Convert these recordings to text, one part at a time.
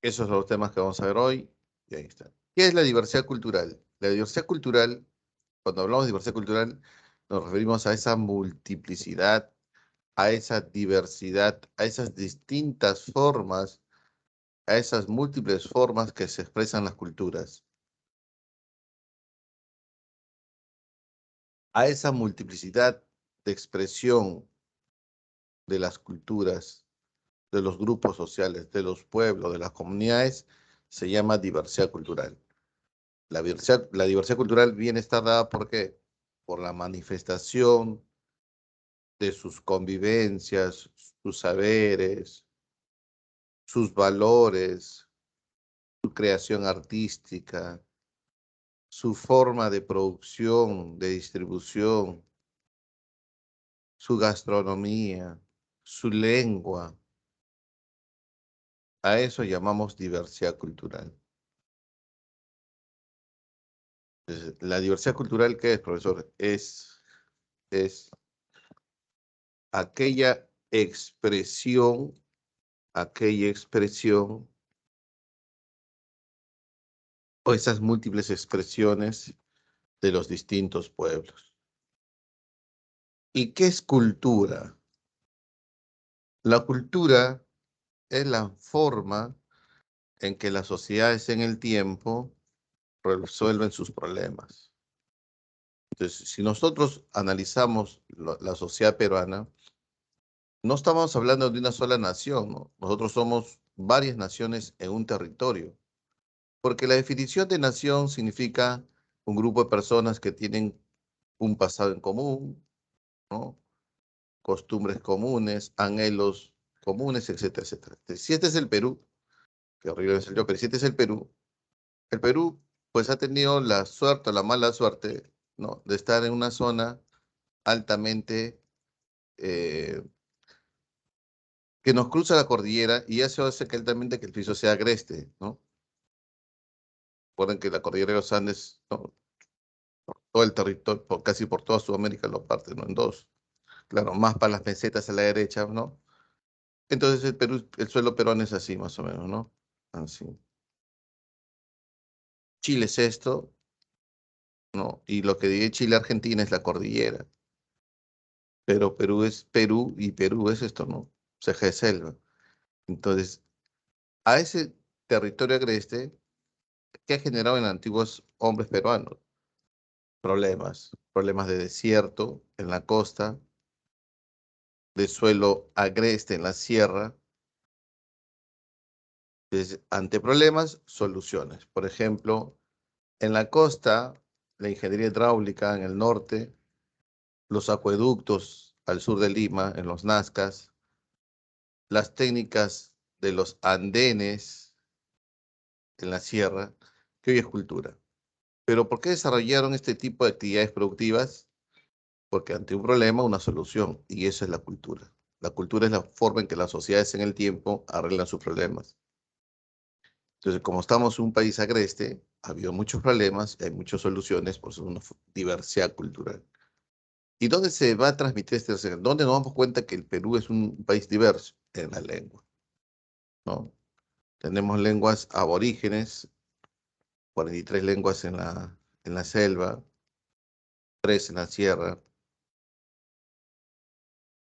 Esos son los temas que vamos a ver hoy. Y ahí está. ¿Qué es la diversidad cultural? La diversidad cultural, cuando hablamos de diversidad cultural, nos referimos a esa multiplicidad, a esa diversidad, a esas distintas formas, a esas múltiples formas que se expresan las culturas, a esa multiplicidad de expresión de las culturas, de los grupos sociales, de los pueblos, de las comunidades, se llama diversidad cultural. La diversidad cultural viene a estar dada ¿por qué? Por la manifestación de sus convivencias, sus saberes, sus valores, su creación artística, su forma de producción, de distribución, su gastronomía, su lengua. A eso llamamos diversidad cultural. Entonces, la diversidad cultural, ¿qué es, profesor? Es aquella expresión o esas múltiples expresiones de los distintos pueblos. ¿Y qué es cultura? La cultura es la forma en que las sociedades en el tiempo resuelven sus problemas. Entonces, si nosotros analizamos la sociedad peruana, no estamos hablando de una sola nación, ¿no? Nosotros somos varias naciones en un territorio, porque la definición de nación significa un grupo de personas que tienen un pasado en común, ¿no? Costumbres comunes, anhelos comunes, etcétera, etcétera. Entonces, si este es el Perú, que horrible es el yo, pero si este es el Perú pues ha tenido la suerte o la mala suerte, ¿no? De estar en una zona altamente eh, que nos cruza la cordillera y eso hace que altamente que el piso sea agreste, ¿no? Recuerden que la cordillera de los Andes, ¿no? Todo el territorio, casi por toda Sudamérica lo parte, ¿no? En dos. Claro, más para las mesetas a la derecha, ¿no? Entonces el Perú, el suelo peruano es así, más o menos, ¿no? Así. Chile es esto, ¿no? Y lo que divide Chile-Argentina es la cordillera. Pero Perú es Perú y Perú es esto, ¿no? Ceja de selva. Entonces, a ese territorio agreste, ¿qué ha generado en antiguos hombres peruanos? Problemas de desierto en la costa, de suelo agreste en la sierra. Entonces, ante problemas, soluciones. Por ejemplo, en la costa, la ingeniería hidráulica en el norte, los acueductos al sur de Lima, en los Nazcas, las técnicas de los andenes en la sierra, que hoy es cultura. Pero ¿por qué desarrollaron este tipo de actividades productivas? Porque ante un problema, una solución, y eso es la cultura. La cultura es la forma en que las sociedades en el tiempo arreglan sus problemas. Entonces, como estamos en un país agreste, ha habido muchos problemas, hay muchas soluciones, por eso es una diversidad cultural. ¿Y dónde se va a transmitir este diversidad? ¿Dónde nos damos cuenta que el Perú es un país diverso? En la lengua, ¿no? Tenemos lenguas aborígenes, 43 lenguas en la selva, 3 en la sierra,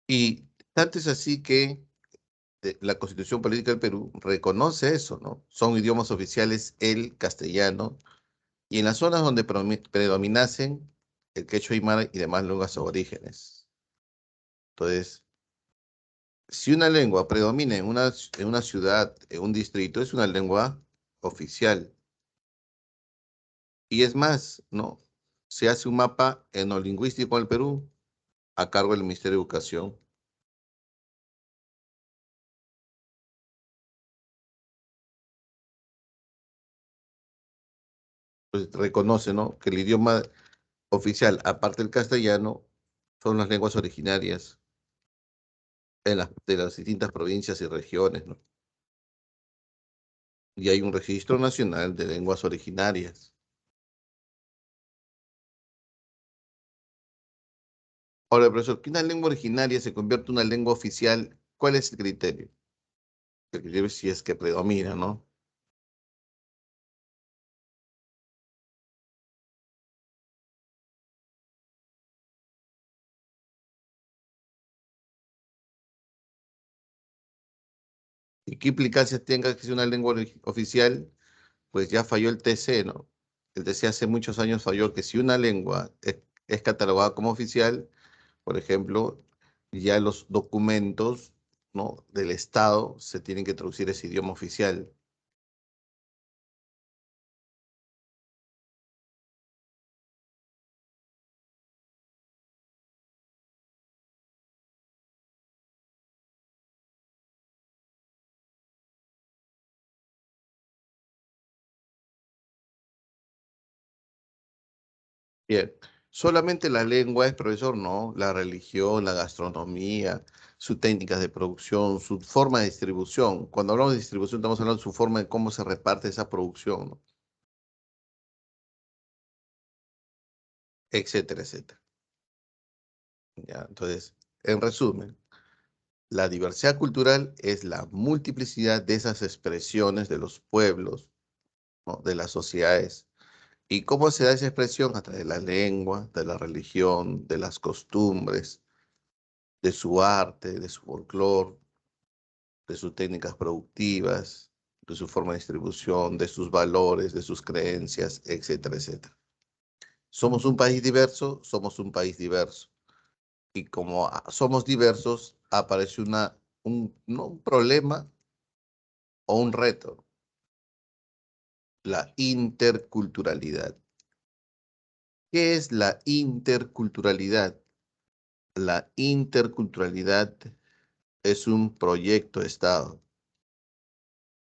y tanto es así que la Constitución Política del Perú reconoce eso, ¿no? Son idiomas oficiales el castellano, y en las zonas donde predominasen el quechua aymara y demás lenguas aborígenes. Entonces, si una lengua predomina en una ciudad, en un distrito, es una lengua oficial. Y es más, ¿no? Se hace un mapa etnolingüístico del Perú a cargo del Ministerio de Educación. Pues reconoce, ¿no? Que el idioma oficial, aparte del castellano, son las lenguas originarias de las distintas provincias y regiones, ¿no? Y hay un registro nacional de lenguas originarias. Ahora, profesor, que una lengua originaria se convierte en una lengua oficial, ¿cuál es el criterio? El criterio es si es que predomina, ¿no? ¿Y qué implicancias tenga que sea una lengua oficial? Pues ya falló el TC, ¿no? El TC hace muchos años falló que si una lengua es catalogada como oficial, por ejemplo, ya los documentos, ¿no?, del Estado se tienen que traducir ese idioma oficial. Bien, solamente la lengua es, profesor, no, la religión, la gastronomía, sus técnicas de producción, su forma de distribución. Cuando hablamos de distribución, estamos hablando de su forma de cómo se reparte esa producción, ¿no? Etcétera, etcétera. ¿Ya? Entonces, en resumen, la diversidad cultural es la multiplicidad de esas expresiones de los pueblos, ¿no?, de las sociedades. ¿Y cómo se da esa expresión? A través de la lengua, de la religión, de las costumbres, de su arte, de su folclore, de sus técnicas productivas, de su forma de distribución, de sus valores, de sus creencias, etcétera, etcétera. Somos un país diverso, somos un país diverso. Y como somos diversos, aparece no un problema o un reto, la interculturalidad. ¿Qué es la interculturalidad? La interculturalidad es un proyecto de Estado.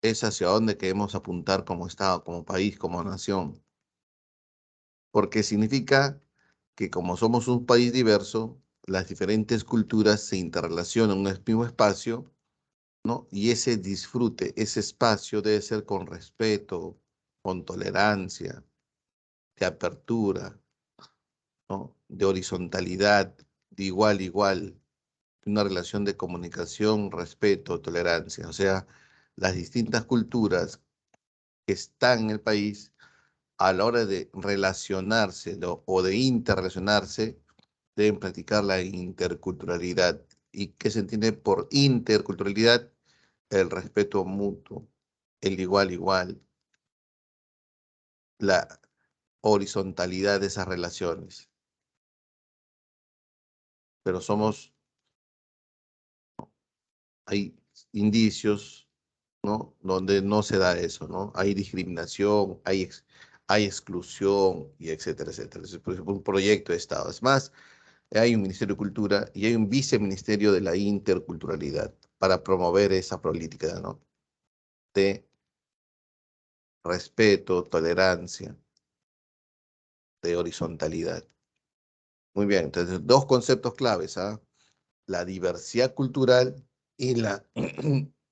Es hacia dónde queremos apuntar como Estado, como país, como nación. Porque significa que como somos un país diverso, las diferentes culturas se interrelacionan en un mismo espacio, ¿no? Y ese disfrute, ese espacio debe ser con respeto, con tolerancia, de apertura, ¿no?, de horizontalidad, de igual a igual, una relación de comunicación, respeto, tolerancia. O sea, las distintas culturas que están en el país a la hora de relacionarse, ¿no?, o de interrelacionarse, deben practicar la interculturalidad. ¿Y qué se entiende por interculturalidad? El respeto mutuo, el igual igual, la horizontalidad de esas relaciones. Pero hay indicios, ¿no?, donde no se da eso, ¿no? Hay discriminación, hay exclusión y etcétera, etcétera. Es por ejemplo un proyecto de Estado. Es más, hay un Ministerio de Cultura y hay un Viceministerio de la Interculturalidad para promover esa política, ¿no?, de respeto, tolerancia, de horizontalidad. Muy bien, entonces dos conceptos claves, ¿ah? La diversidad cultural y la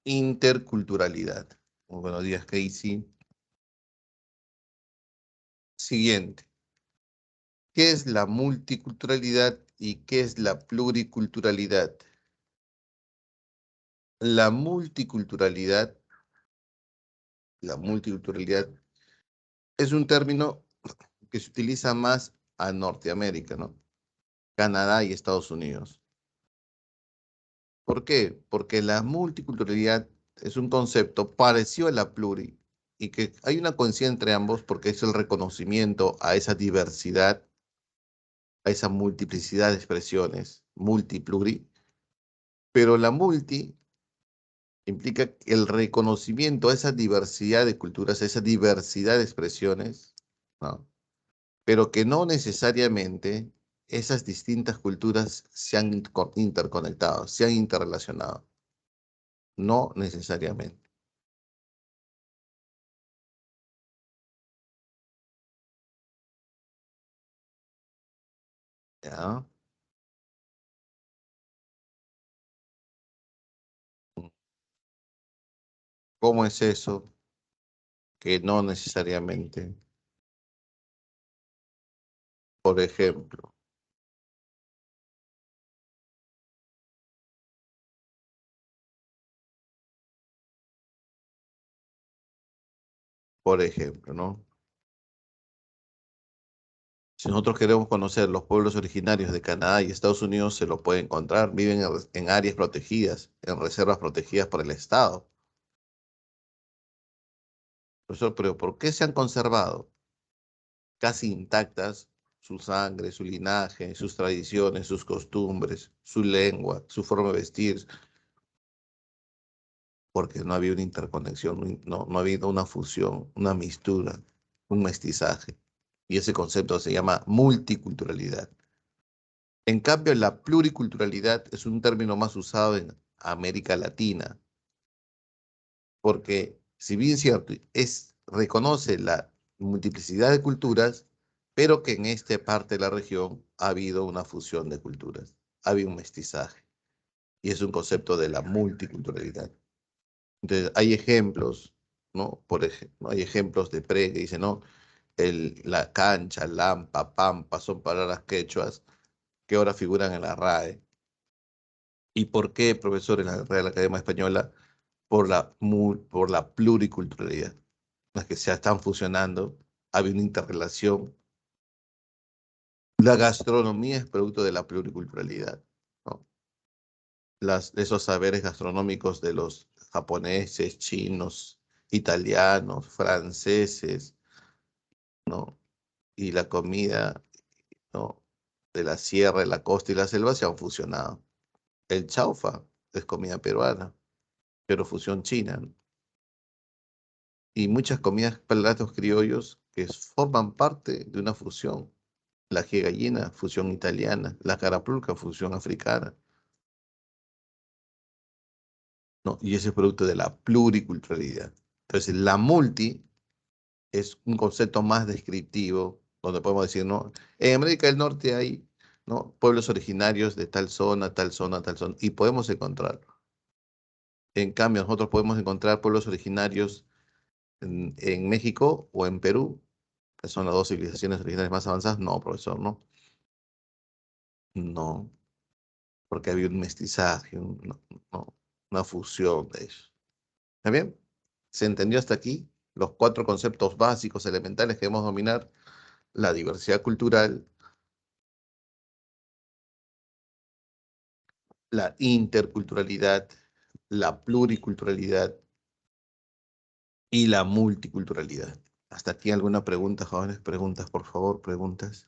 interculturalidad. Muy buenos días, Casey. Siguiente. ¿Qué es la multiculturalidad y qué es la pluriculturalidad? La multiculturalidad, la multiculturalidad es un término que se utiliza más a Norteamérica, ¿no? Canadá y Estados Unidos. ¿Por qué? Porque la multiculturalidad es un concepto parecido a la pluri y que hay una coincidencia entre ambos porque es el reconocimiento a esa diversidad, a esa multiplicidad de expresiones, multipluri, pero la multi implica el reconocimiento a esa diversidad de culturas, a esa diversidad de expresiones, ¿no?, pero que no necesariamente esas distintas culturas se han interconectado, se han interrelacionado. No necesariamente. ¿Ya? ¿Cómo es eso? Que no necesariamente. Por ejemplo, ¿no? Si nosotros queremos conocer los pueblos originarios de Canadá y Estados Unidos, se lo puede encontrar. Viven en áreas protegidas, en reservas protegidas por el Estado. Profesor, pero ¿por qué se han conservado casi intactas su sangre, su linaje, sus tradiciones, sus costumbres, su lengua, su forma de vestir? Porque no había una interconexión, no ha habido una fusión, una mistura, un mestizaje. Y ese concepto se llama multiculturalidad. En cambio, la pluriculturalidad es un término más usado en América Latina, porque si bien es cierto, reconoce la multiplicidad de culturas, pero que en esta parte de la región ha habido una fusión de culturas, ha habido un mestizaje, y es un concepto de la multiculturalidad. Entonces, hay ejemplos, ¿no? Por ejemplo, hay ejemplos de pre que dicen, ¿no? La cancha, lampa, pampa, son palabras quechuas que ahora figuran en la RAE. ¿Y por qué, profesor, en la Real Academia Española? Por la pluriculturalidad. Las que se están fusionando, hay una interrelación. La gastronomía es producto de la pluriculturalidad, ¿no? Esos saberes gastronómicos de los japoneses, chinos, italianos, franceses, ¿no? Y la comida, ¿no? De la sierra, de la costa y la selva se han fusionado. El chaufa es comida peruana, pero fusión china, ¿no? Y muchas comidas, platos criollos que forman parte de una fusión. La ají de gallina, fusión italiana. La carapulca, fusión africana, ¿no? Y ese es producto de la pluriculturalidad. Entonces, la multi es un concepto más descriptivo, donde podemos decir, ¿no? En América del Norte hay, ¿no? Pueblos originarios de tal zona, tal zona, tal zona, y podemos encontrarlo. En cambio, nosotros podemos encontrar pueblos originarios en México o en Perú, que son las dos civilizaciones originarias más avanzadas. No, profesor, no. No, porque había un mestizaje, no, una fusión de eso. ¿Está bien? ¿Se entendió hasta aquí? Los cuatro conceptos básicos, elementales que debemos dominar: la diversidad cultural, la interculturalidad, la pluriculturalidad y la multiculturalidad. ¿Hasta aquí alguna pregunta, jóvenes? Preguntas, por favor, preguntas.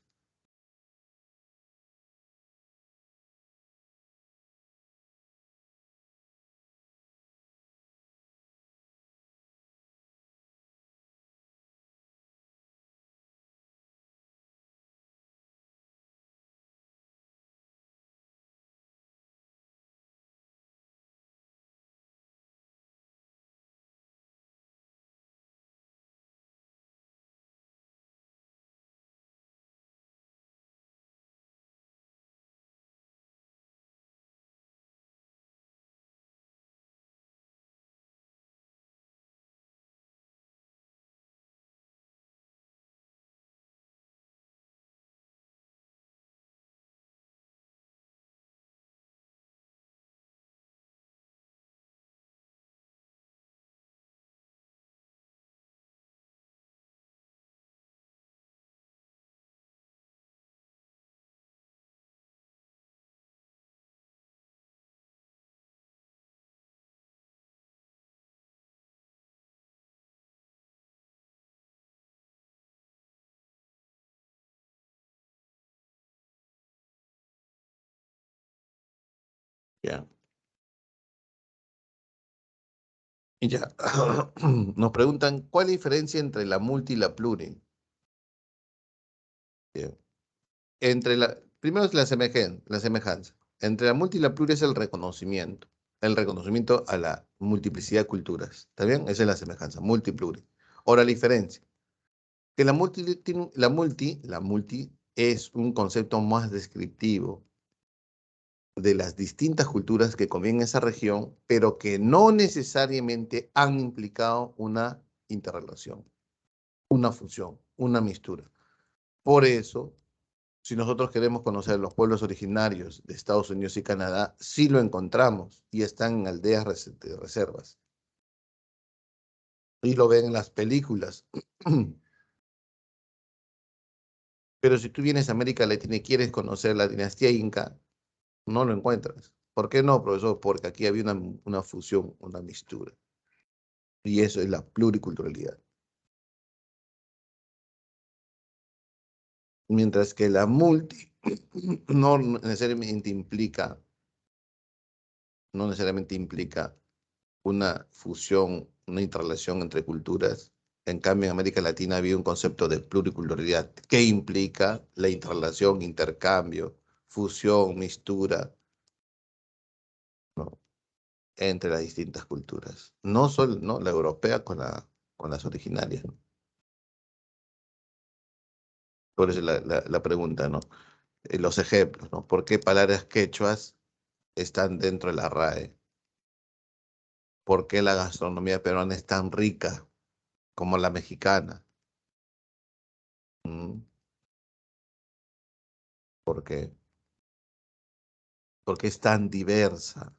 Ya. Y ya. Nos preguntan, ¿cuál es la diferencia entre la multi y la pluri? Bien. Primero es la semejanza. Entre la multi y la pluri es el reconocimiento a la multiplicidad de culturas. ¿Está bien? Esa es la semejanza, multi y pluri. Ahora la diferencia, que la multi es un concepto más descriptivo de las distintas culturas que conviven en esa región, pero que no necesariamente han implicado una interrelación, una fusión, una mistura. Por eso, si nosotros queremos conocer los pueblos originarios de Estados Unidos y Canadá, sí lo encontramos y están en aldeas de reservas. Y lo ven en las películas. Pero si tú vienes a América Latina y quieres conocer la dinastía Inca, no lo encuentras. ¿Por qué no, profesor? Porque aquí había una fusión, una mistura. Y eso es la pluriculturalidad. Mientras que la multi no necesariamente implica, no necesariamente implica una fusión, una interrelación entre culturas. En cambio, en América Latina había un concepto de pluriculturalidad que implica la interrelación, intercambio, fusión, mistura, ¿no? Entre las distintas culturas. No solo, ¿no? La europea con las originarias, ¿no? Por eso la pregunta, ¿no? Los ejemplos, ¿no? ¿Por qué palabras quechuas están dentro de la RAE? ¿Por qué la gastronomía peruana es tan rica como la mexicana? ¿Mm? ¿Por qué? Porque es tan diversa.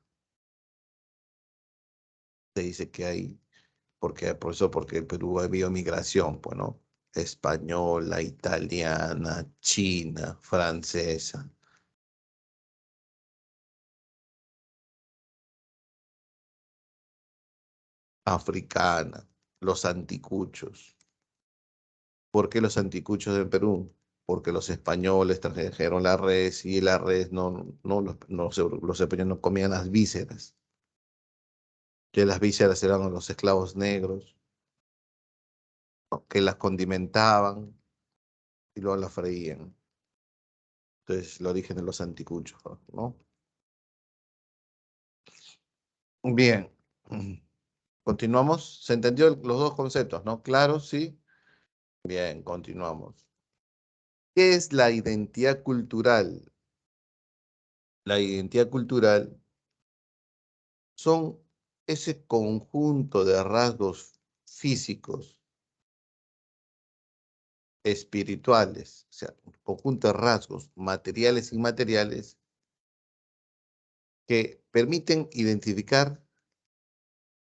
Se dice que hay, porque, por eso, porque en Perú ha habido migración, pues, ¿no? Española, italiana, china, francesa, africana, los anticuchos. ¿Por qué los anticuchos en Perú? Porque los españoles trajeron la res y la res los españoles no comían las vísceras, que las vísceras eran los esclavos negros, ¿no? Que las condimentaban y luego las freían. Entonces, el origen de los anticuchos, ¿no? Bien. Continuamos. ¿Se entendió los dos conceptos, no? Claro, sí. Bien, continuamos. ¿Qué es la identidad cultural? La identidad cultural son ese conjunto de rasgos físicos, espirituales, o sea, un conjunto de rasgos materiales e inmateriales que permiten identificar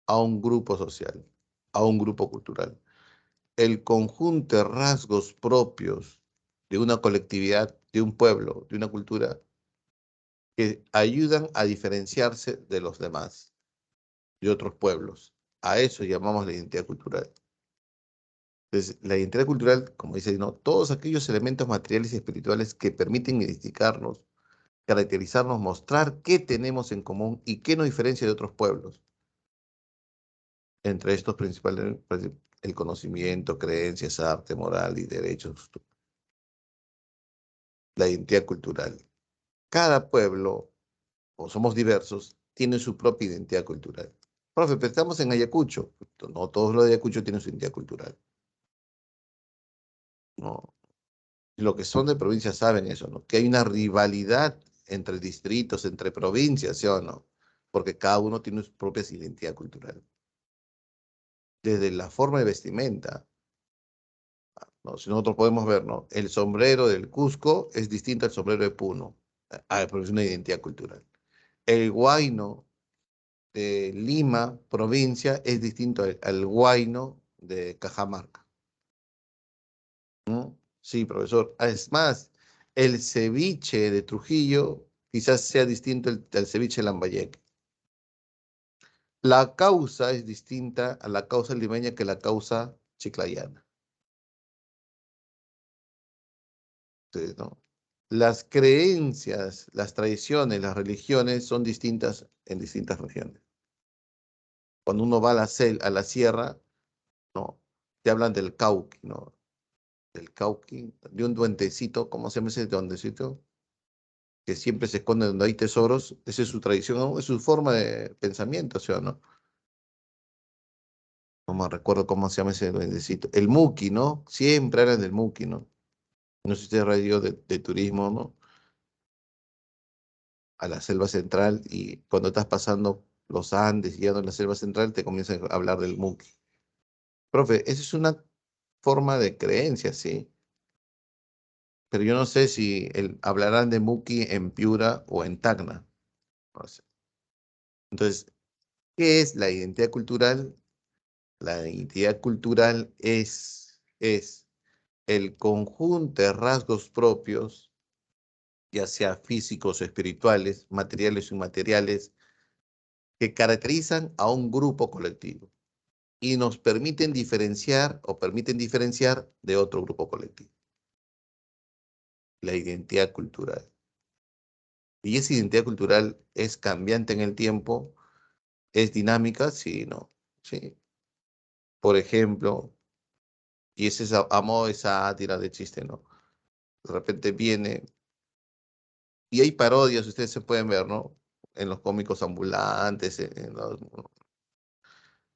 a un grupo social, a un grupo cultural. El conjunto de rasgos propios de una colectividad, de un pueblo, de una cultura, que ayudan a diferenciarse de los demás, de otros pueblos. A eso llamamos la identidad cultural. Entonces, la identidad cultural, como dice, ¿no? Todos aquellos elementos materiales y espirituales que permiten identificarnos, caracterizarnos, mostrar qué tenemos en común y qué nos diferencia de otros pueblos. Entre estos principales, pues, el conocimiento, creencias, arte, moral y derechos. La identidad cultural. Cada pueblo, o somos diversos, tiene su propia identidad cultural. Profe, pero estamos en Ayacucho. No todos los de Ayacucho tienen su identidad cultural. No. Lo que son de provincia saben eso, ¿no? Que hay una rivalidad entre distritos, entre provincias, ¿sí o no? Porque cada uno tiene su propia identidad cultural. Desde la forma de vestimenta, ¿no? Si nosotros podemos ver, ¿no? El sombrero del Cusco es distinto al sombrero de Puno. Pero es una identidad cultural. El huayno de Lima, provincia, es distinto al huayno de Cajamarca. ¿No? Sí, profesor. Es más, el ceviche de Trujillo quizás sea distinto al ceviche de Lambayeque. La causa es distinta a la causa limeña que la causa chiclayana. Entonces, ¿no? Las creencias, las tradiciones, las religiones son distintas en distintas regiones. Cuando uno va a a la sierra, ¿no? Te hablan del cauqui, ¿no? Del cauqui, de un duendecito, ¿cómo se llama ese duendecito? Que siempre se esconde donde hay tesoros, esa es su tradición, ¿no? Es su forma de pensamiento, ¿sí o no? No me recuerdo cómo se llama ese duendecito. El Muki, ¿no? Siempre hablan del Muki, ¿no? No sé si usted radio de turismo, ¿no? A la selva central y cuando estás pasando los Andes y llegando a la selva central te comienzan a hablar del Muki. Profe, esa es una forma de creencia, sí, pero yo no sé si hablarán de Muki en Piura o en Tacna. No sé. Entonces, ¿qué es la identidad cultural? La identidad cultural es el conjunto de rasgos propios, ya sea físicos o espirituales, materiales o inmateriales, que caracterizan a un grupo colectivo y nos permiten diferenciar o permiten diferenciar de otro grupo colectivo. la identidad cultural. Y esa identidad cultural es cambiante en el tiempo, es dinámica, sí, no. Sí. Por ejemplo, y ese es a modo de sátira, de chiste, ¿no? De repente viene, y hay parodias, ustedes se pueden ver, ¿no? En los cómicos ambulantes,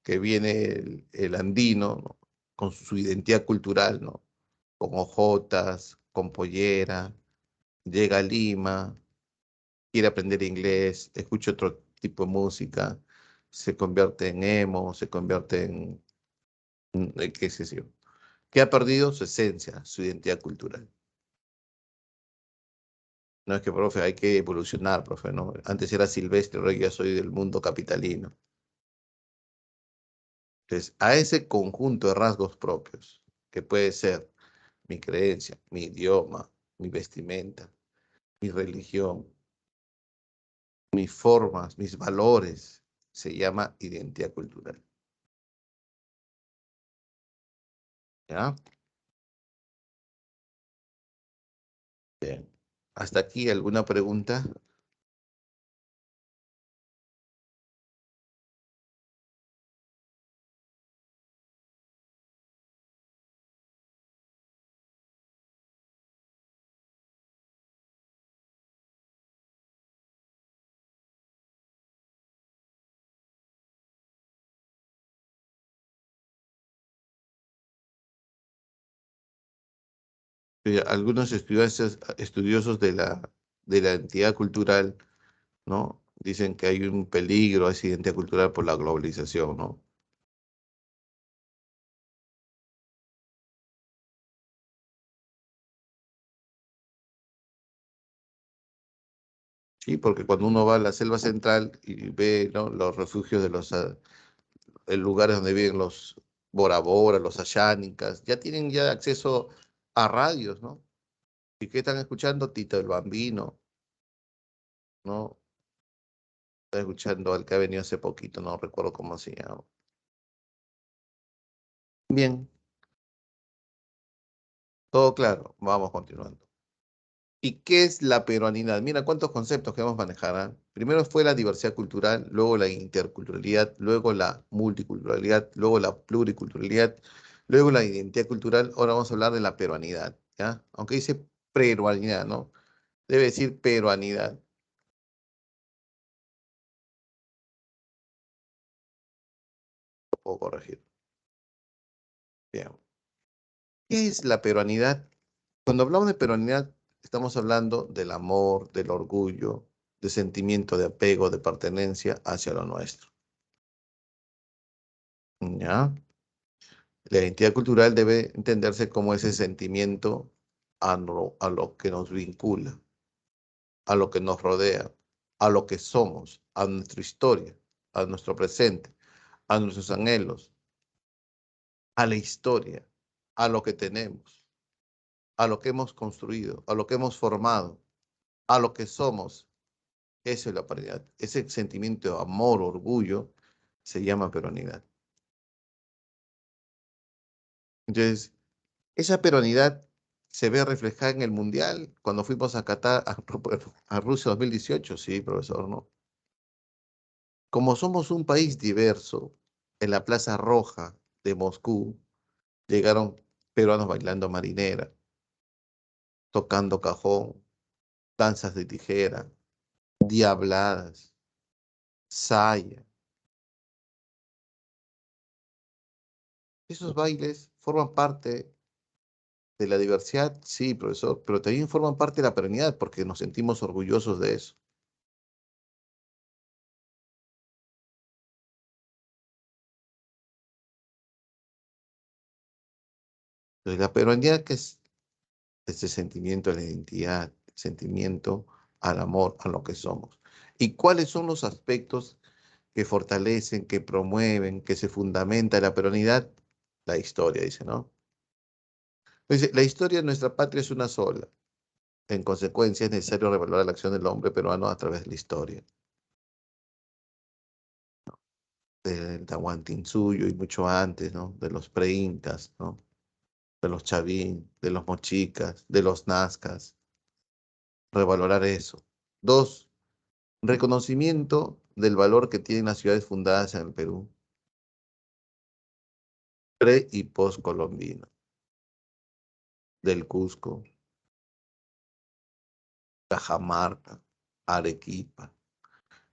que viene el andino, ¿no? Con su identidad cultural, ¿no? Con ojotas, con pollera, llega a Lima, quiere aprender inglés, escucha otro tipo de música, se convierte en emo, se convierte qué sé yo, que ha perdido su esencia, su identidad cultural. No es que, profe, hay que evolucionar, profe, ¿no? Antes era silvestre, ahora ya soy del mundo capitalino. Entonces, a ese conjunto de rasgos propios, que puede ser mi creencia, mi idioma, mi vestimenta, mi religión, mis formas, mis valores, se llama identidad cultural. ¿Ya? Bien. ¿Hasta aquí alguna pregunta? Algunos estudiosos de la entidad cultural, ¿no? Dicen que hay un peligro a esa identidad cultural por la globalización, ¿no? Sí, porque cuando uno va a la selva central y ve, ¿no? Los refugios de los lugares donde viven los Bora Bora, los Ashánicas, ya tienen ya acceso a radios, ¿no? ¿Y qué están escuchando? Tito el Bambino, ¿no? Están escuchando al que ha venido hace poquito, no recuerdo cómo se llama. Bien, todo claro, vamos continuando. ¿Y qué es la peruanidad? Mira cuántos conceptos que vamos a manejar, ¿ah? Primero fue la diversidad cultural, luego la interculturalidad, luego la multiculturalidad, luego la pluriculturalidad, luego la identidad cultural. Ahora vamos a hablar de la peruanidad, ¿ya? Aunque dice peruanidad, ¿no? Debe decir peruanidad. Lo puedo corregir. Bien. ¿Qué es la peruanidad? Cuando hablamos de peruanidad, estamos hablando del amor, del orgullo, del sentimiento de apego, de pertenencia hacia lo nuestro. ¿Ya? La identidad cultural debe entenderse como ese sentimiento a lo que nos vincula, a lo que nos rodea, a lo que somos, a nuestra historia, a nuestro presente, a nuestros anhelos, a la historia, a lo que tenemos, a lo que hemos construido, a lo que hemos formado, a lo que somos. Eso es la paridad. Ese sentimiento de amor, orgullo, se llama peronidad. Entonces, esa peronidad se ve reflejada en el Mundial cuando fuimos a Qatar, a Rusia 2018, sí, profesor, ¿no? Como somos un país diverso, en la Plaza Roja de Moscú llegaron peruanos bailando marinera, tocando cajón, danzas de tijera, diabladas, saya. Esos bailes forman parte de la diversidad, sí, profesor, pero también forman parte de la perenidad porque nos sentimos orgullosos de eso. Entonces, la perenidad que es ese sentimiento a la identidad, sentimiento al amor, a lo que somos. ¿Y cuáles son los aspectos que fortalecen, que promueven, que se fundamenta la peronidad? La historia, dice, ¿no? Dice, la historia de nuestra patria es una sola. En consecuencia, es necesario revalorar la acción del hombre peruano a través de la historia. Del Tahuantinsuyo y mucho antes, ¿no? De los preincas, ¿no? De los chavín, de los mochicas, de los nazcas. revalorar eso. Dos, reconocimiento del valor que tienen las ciudades fundadas en el Perú, pre y post colombino, del Cusco, Cajamarca, Arequipa.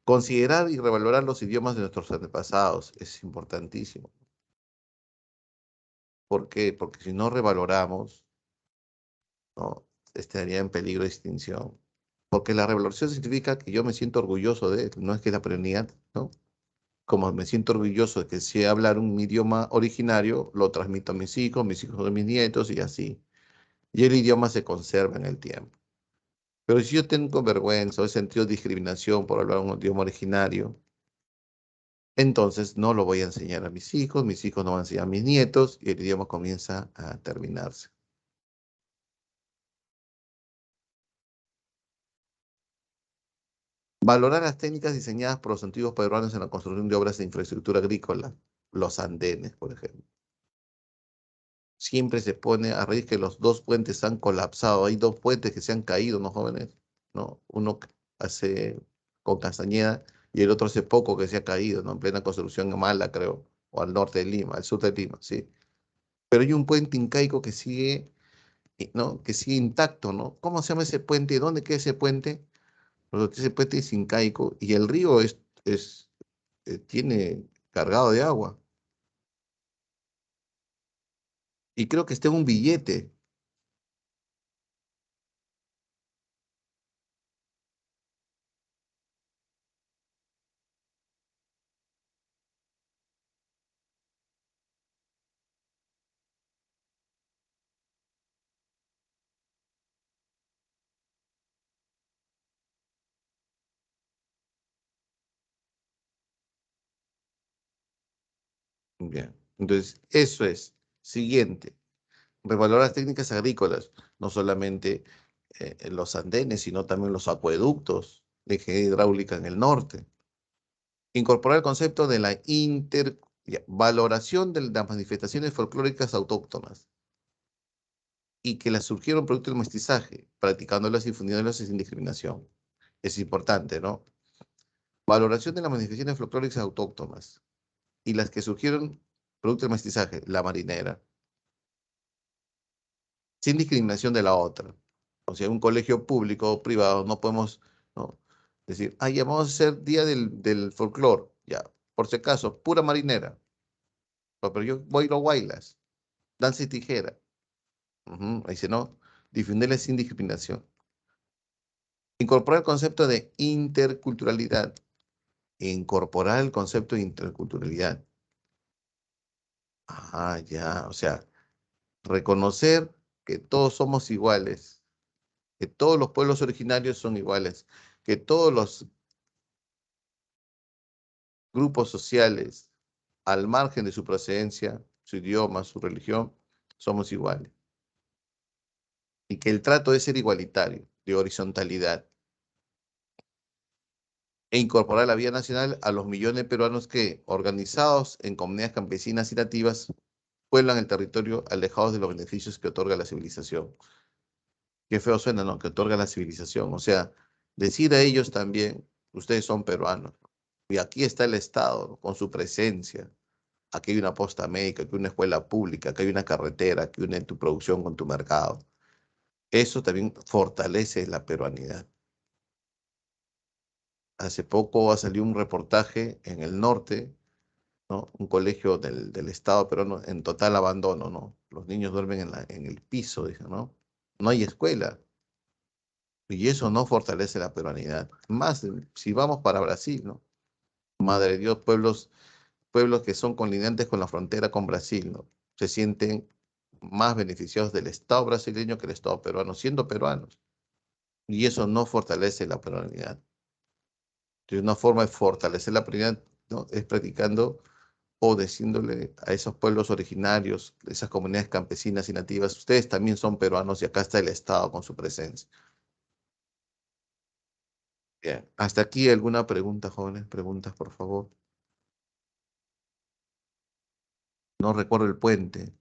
Considerar y revalorar los idiomas de nuestros antepasados es importantísimo. ¿Por qué? Porque si no revaloramos, ¿no? Estaría en peligro de extinción. Porque la revalorización significa que yo me siento orgulloso de él, no es que la perenidad, ¿no? Como me siento orgulloso de que sé hablar un idioma originario, lo transmito a mis hijos a mis nietos y así. Y el idioma se conserva en el tiempo. Pero si yo tengo vergüenza o he sentido discriminación por hablar un idioma originario, entonces no lo voy a enseñar a mis hijos no van a enseñar a mis nietos y el idioma comienza a terminarse. Valorar las técnicas diseñadas por los antiguos peruanos en la construcción de obras de infraestructura agrícola, los andenes, por ejemplo. Siempre se pone a raíz que los dos puentes han colapsado. Hay dos puentes que se han caído, ¿no, jóvenes? ¿No? Uno hace con Castañeda y el otro hace poco que se ha caído, ¿no? En plena construcción en Mala, creo, o al norte de Lima, al sur de Lima, sí. Pero hay un puente incaico que sigue, ¿no? Que sigue intacto, ¿no? ¿Cómo se llama ese puente? ¿Dónde queda ese puente? Pues ese puente es incaico y el río tiene cargado de agua. Y creo que está en un billete. Bien. Entonces, eso es. Siguiente. Revalorar las técnicas agrícolas, no solamente en los andenes, sino también los acueductos de ingeniería hidráulica en el norte. Incorporar el concepto de la valoración de las manifestaciones folclóricas autóctonas y que las surgieron producto del mestizaje, practicándolas y difundiéndolas sin discriminación. Es importante, ¿no? Valoración de las manifestaciones folclóricas autóctonas y las que surgieron producto del mestizaje, la marinera, sin discriminación de la otra. O sea, un colegio público o privado no podemos, ¿no? Decir, ah, ya vamos a hacer día del folclore, ya, por si acaso, pura marinera. Pero yo voy a los guaylas, danza y tijera. Ujú, ahí dice, no, difundirle sin discriminación. Incorporar el concepto de interculturalidad. Incorporar el concepto de interculturalidad. Ah, ya, o sea, reconocer que todos somos iguales, que todos los pueblos originarios son iguales, que todos los grupos sociales, al margen de su procedencia, su idioma, su religión, somos iguales. Y que el trato debe ser igualitario, de horizontalidad, e incorporar a la vida nacional a los millones de peruanos que, organizados en comunidades campesinas y nativas, pueblan el territorio alejados de los beneficios que otorga la civilización. Qué feo suena, ¿no? Que otorga la civilización. O sea, decir a ellos también, ustedes son peruanos. Y aquí está el Estado, ¿no? Con su presencia. Aquí hay una posta médica, aquí hay una escuela pública, aquí hay una carretera que une tu producción con tu mercado. Eso también fortalece la peruanidad. Hace poco ha salido un reportaje en el norte, ¿no? Un colegio del Estado peruano en total abandono, ¿no? Los niños duermen en el piso, dije, ¿no? No hay escuela. Y eso no fortalece la peruanidad. Más, si vamos para Brasil, ¿no? Madre de Dios, pueblos que son colindantes con la frontera con Brasil, ¿no? Se sienten más beneficiados del Estado brasileño que el Estado peruano, siendo peruanos. Y eso no fortalece la peruanidad. Entonces, una forma de fortalecer la peruanidad, ¿no? Es practicando o diciéndole a esos pueblos originarios, esas comunidades campesinas y nativas, ustedes también son peruanos y acá está el Estado con su presencia. Bien. Hasta aquí alguna pregunta, jóvenes. Preguntas, por favor. No recuerdo el puente.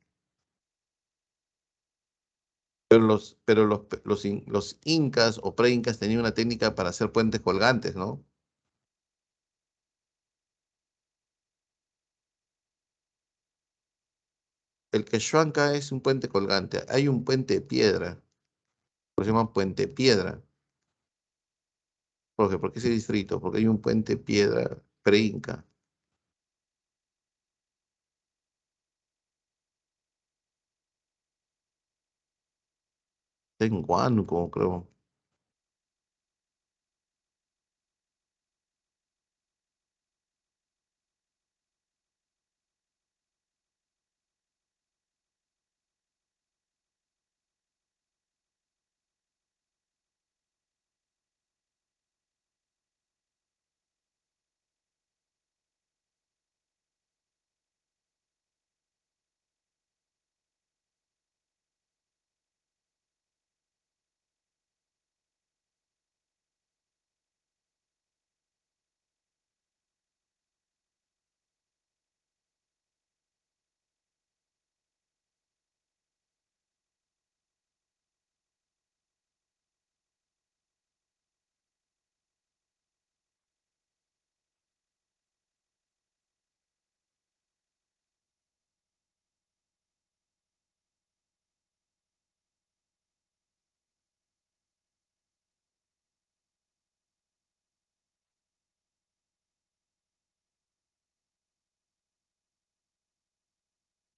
Los incas o pre-incas tenían una técnica para hacer puentes colgantes, ¿no? El Quechuanca es un puente colgante. Hay un puente de piedra, por se llama Puente Piedra. ¿Por qué? Porque ese distrito, porque hay un puente de piedra pre-inca. En Huánuco, creo.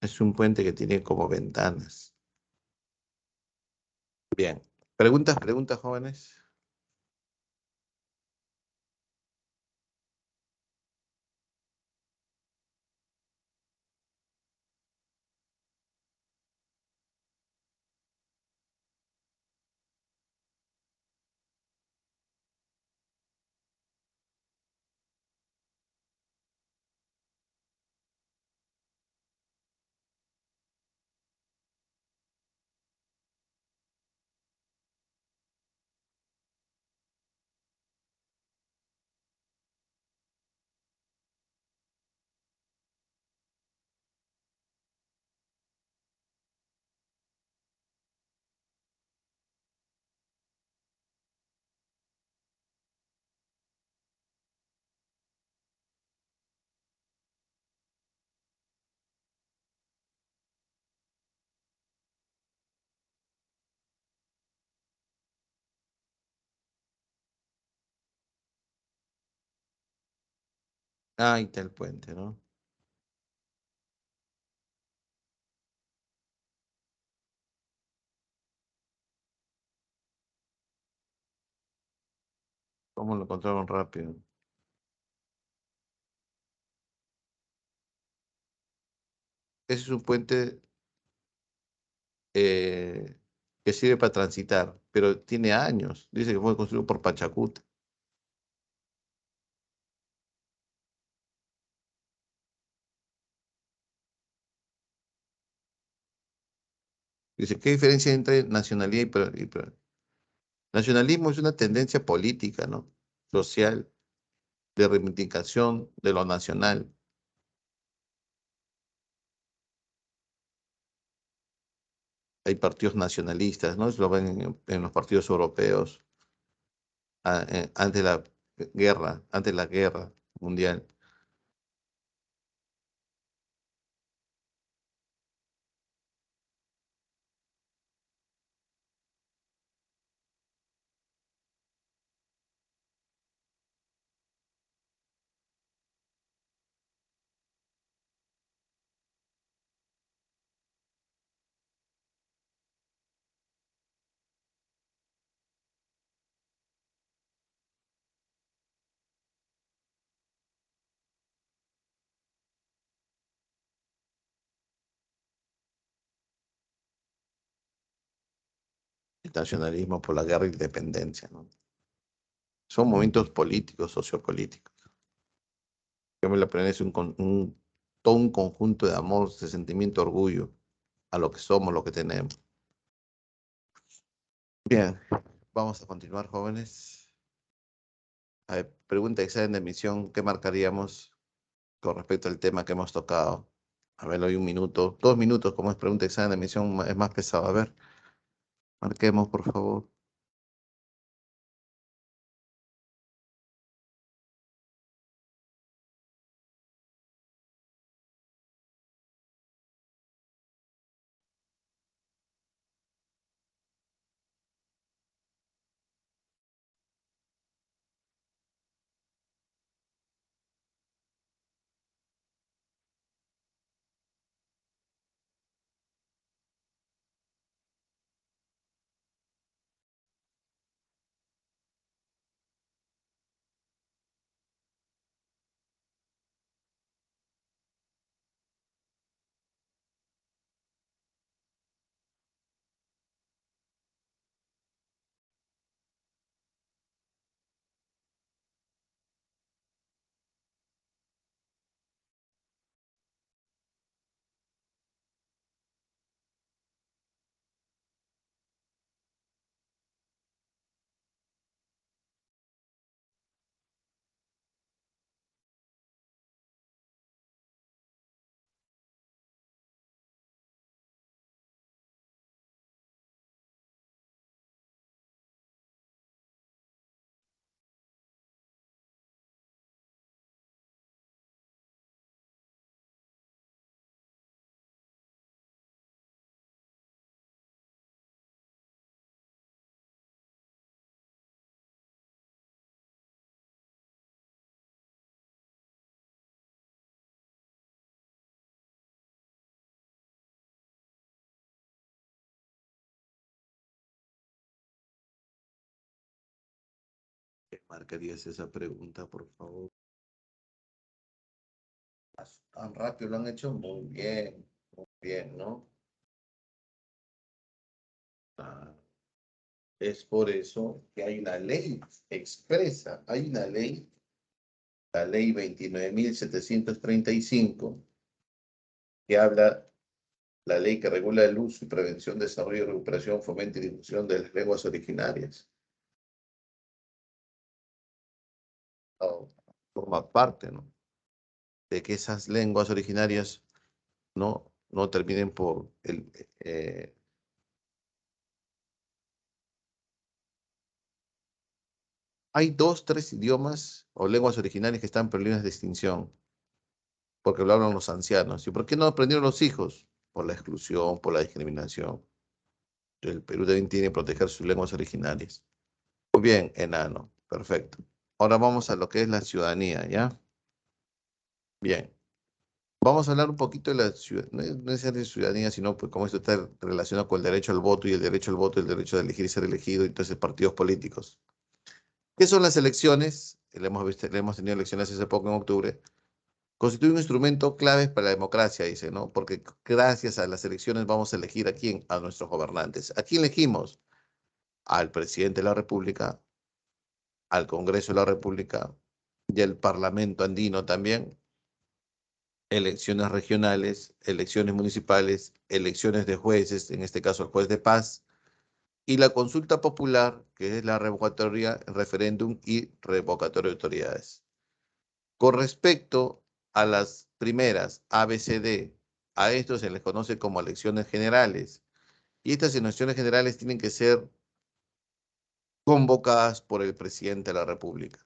Es un puente que tiene como ventanas. Bien. Preguntas, jóvenes. Ah, ahí está el puente, ¿no? ¿Cómo lo encontraron rápido? Ese es un puente eh, que sirve para transitar, pero tiene años. Dice que fue construido por Pachacuti. Dice, ¿qué diferencia hay entre nacionalidad nacionalismo es una tendencia política, ¿no? Social, de reivindicación de lo nacional. Hay partidos nacionalistas, ¿no? Eso lo ven en los partidos europeos antes de la antes de la guerra mundial. El nacionalismo por la guerra de independencia, ¿no? Son momentos políticos, sociopolíticos. Que me la es todo un conjunto de amor, de sentimiento, orgullo a lo que somos, lo que tenemos. Bien, vamos a continuar, jóvenes. A ver, pregunta de examen de admisión, ¿qué marcaríamos con respecto al tema que hemos tocado? A ver, hoy un minuto, 2 minutos, como es pregunta de examen de admisión, es más pesado. A ver. Marquemos, por favor. ¿Qué marcarías esa pregunta, por favor? Tan rápido lo han hecho muy bien, ¿no? Ah, es por eso que hay una ley expresa, hay una ley, la ley 29.735, que habla, la ley que regula el uso y prevención, desarrollo, recuperación, fomento y difusión de las lenguas originarias. Oh, forma parte, ¿no? De que esas lenguas originarias no terminen por el... hay dos, tres idiomas o lenguas originarias que están perdidas de extinción, porque lo hablan los ancianos. ¿Y por qué no aprendieron los hijos? Por la exclusión, por la discriminación. El Perú también tiene que proteger sus lenguas originarias. Muy bien, enano. Perfecto. Ahora vamos a lo que es la ciudadanía, ¿ya? Bien. Vamos a hablar un poquito de la ciudadanía, no es de ciudadanía, sino pues cómo esto está relacionado con el derecho al voto y el derecho al voto, y el derecho de elegir y ser elegido, y entonces partidos políticos. ¿Qué son las elecciones? Le hemos tenido elecciones hace poco en octubre. Constituye un instrumento clave para la democracia, dice, ¿no? Porque gracias a las elecciones vamos a elegir a quién, a nuestros gobernantes. ¿A quién elegimos? Al presidente de la República, al Congreso de la República y al Parlamento andino también. Elecciones regionales, elecciones municipales, elecciones de jueces, en este caso el juez de paz, y la consulta popular, que es la revocatoria, referéndum y revocatoria de autoridades. Con respecto a las primeras, A, B, C, D, a esto se les conoce como elecciones generales. Y estas elecciones generales tienen que ser convocadas por el presidente de la República.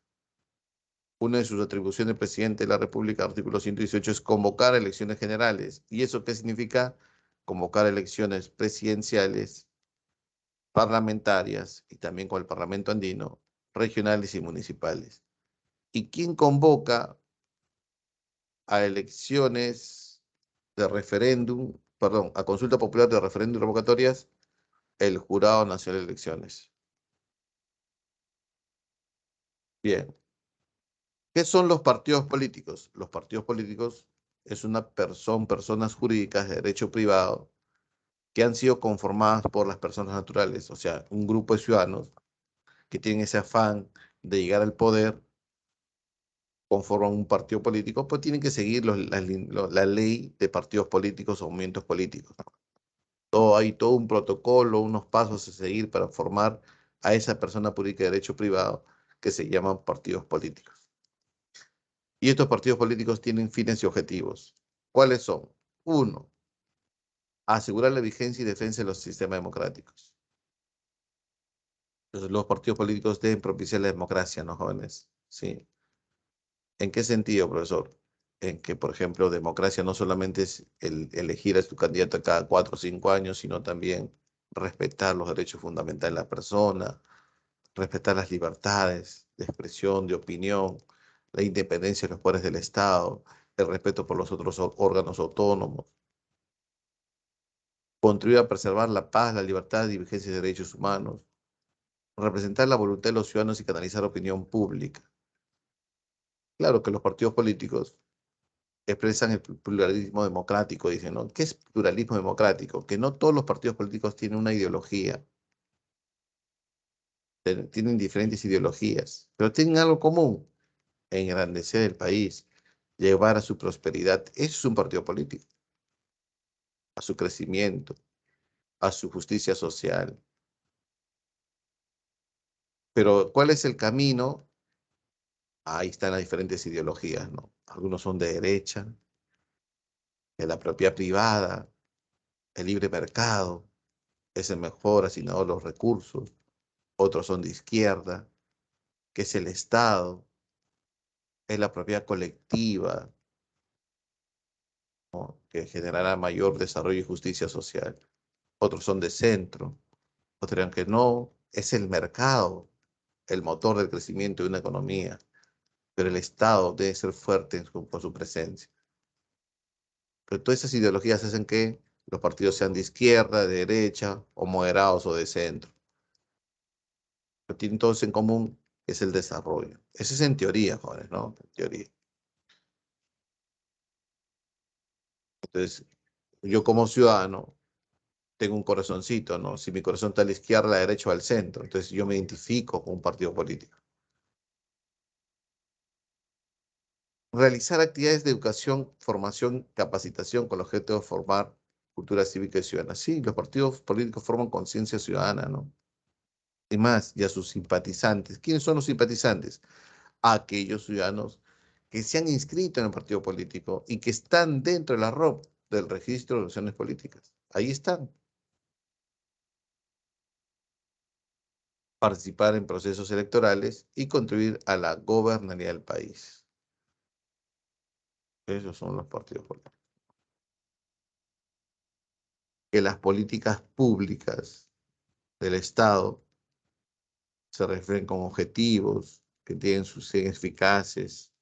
Una de sus atribuciones del presidente de la República, artículo 118, es convocar elecciones generales. ¿Y eso qué significa? Convocar elecciones presidenciales, parlamentarias y también con el Parlamento andino, regionales y municipales. ¿Y quién convoca a elecciones de referéndum, perdón, a consulta popular de referéndum y revocatorias? El Jurado Nacional de Elecciones. Bien. ¿Qué son los partidos políticos? Los partidos políticos son personas jurídicas de derecho privado que han sido conformadas por las personas naturales, o sea, un grupo de ciudadanos que tienen ese afán de llegar al poder, conforman un partido político, pues tienen que seguir la ley de partidos políticos o movimientos políticos. Hay todo un protocolo, unos pasos a seguir para formar a esa persona pública de derecho privado que se llaman partidos políticos. Y estos partidos políticos tienen fines y objetivos. ¿Cuáles son? Uno, asegurar la vigencia y defensa de los sistemas democráticos. Entonces, los partidos políticos deben propiciar la democracia, ¿no, jóvenes? Sí. ¿En qué sentido, profesor? En que, por ejemplo, democracia no solamente es el elegir a tu candidato cada 4 o 5 años, sino también respetar los derechos fundamentales de la persona, respetar las libertades de expresión, de opinión, la independencia de los poderes del Estado, el respeto por los otros órganos autónomos, contribuir a preservar la paz, la libertad y vigencia de derechos humanos, representar la voluntad de los ciudadanos y canalizar opinión pública. Claro que los partidos políticos expresan el pluralismo democrático, dicen, ¿no? ¿Qué es pluralismo democrático? Que no todos los partidos políticos tienen una ideología, tienen diferentes ideologías, pero tienen algo común: engrandecer el país, llevar a su prosperidad. Eso es un partido político, a su crecimiento, a su justicia social. Pero ¿cuál es el camino? Ahí están las diferentes ideologías, ¿no? Algunos son de derecha, de la propiedad privada, el libre mercado, es el mejor asignado de los recursos. Otros son de izquierda, que es el Estado, es la propiedad colectiva, ¿no? Que generará mayor desarrollo y justicia social. Otros son de centro, otros dirán que no, es el mercado, el motor del crecimiento de una economía, pero el Estado debe ser fuerte con su presencia. Pero todas esas ideologías hacen que los partidos sean de izquierda, de derecha, o moderados o de centro. Pero tienen todos en común, es el desarrollo. Eso es en teoría, jóvenes, ¿no? En teoría. Entonces, yo como ciudadano tengo un corazoncito, ¿no? Si mi corazón está a la izquierda, a la derecha o al centro, entonces yo me identifico con un partido político. Realizar actividades de educación, formación, capacitación con el objeto de formar cultura cívica y ciudadana. Sí, los partidos políticos forman conciencia ciudadana, ¿no? Y más, y a sus simpatizantes. ¿Quiénes son los simpatizantes? Aquellos ciudadanos que se han inscrito en el partido político y que están dentro de la ROP, del registro de organizaciones políticas. Ahí están. Participar en procesos electorales y contribuir a la gobernabilidad del país. Esos son los partidos políticos. Que las políticas públicas del Estado se refieren con objetivos, que tienen sus sean eficaces,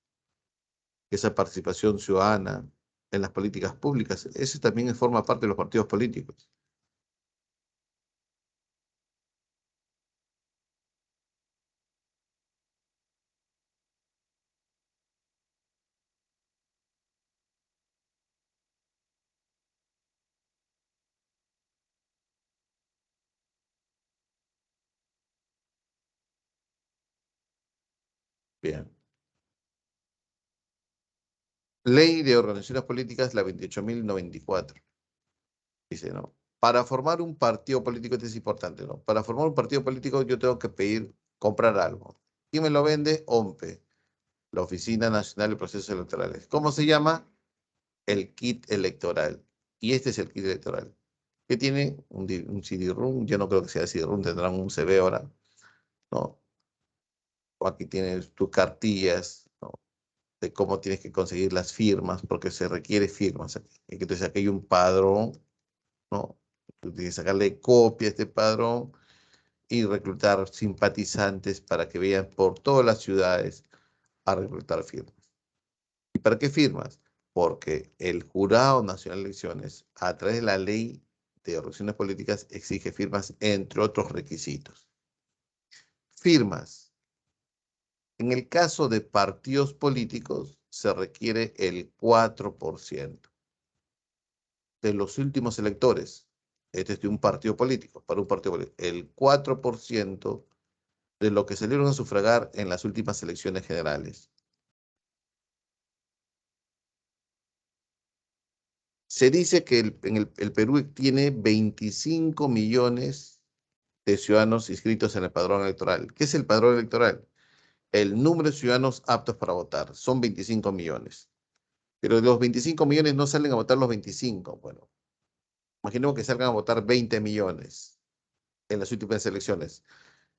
que esa participación ciudadana en las políticas públicas, eso también forma parte de los partidos políticos. Bien. Ley de Organizaciones Políticas, la 28.094. Dice, ¿no? Para formar un partido político, esto es importante, ¿no? Para formar un partido político yo tengo que pedir, comprar algo. ¿Quién me lo vende? OMPE, la Oficina Nacional de Procesos Electorales. ¿Cómo se llama? El kit electoral. Y este es el kit electoral. ¿Qué tiene? Un CD-ROM. Yo no creo que sea CD-ROM, tendrán un CD ahora, ¿no? O aquí tienes tus cartillas, ¿no? De cómo tienes que conseguir las firmas, porque se requiere firmas aquí. Entonces aquí hay un padrón, ¿no? Tú tienes que sacarle copia a este padrón y reclutar simpatizantes para que vayan por todas las ciudades a reclutar firmas. ¿Y para qué firmas? Porque el Jurado Nacional de Elecciones, a través de la Ley de Organizaciones Políticas, exige firmas, entre otros requisitos. Firmas. En el caso de partidos políticos, se requiere el 4% de los últimos electores. Este es de un partido político, para un partido político. El 4% de lo que salieron a sufragar en las últimas elecciones generales. Se dice que el Perú tiene 25 millones de ciudadanos inscritos en el padrón electoral. ¿Qué es el padrón electoral? El número de ciudadanos aptos para votar. Son 25 millones. Pero de los 25 millones no salen a votar los 25. Bueno, imaginemos que salgan a votar 20 millones en las últimas elecciones.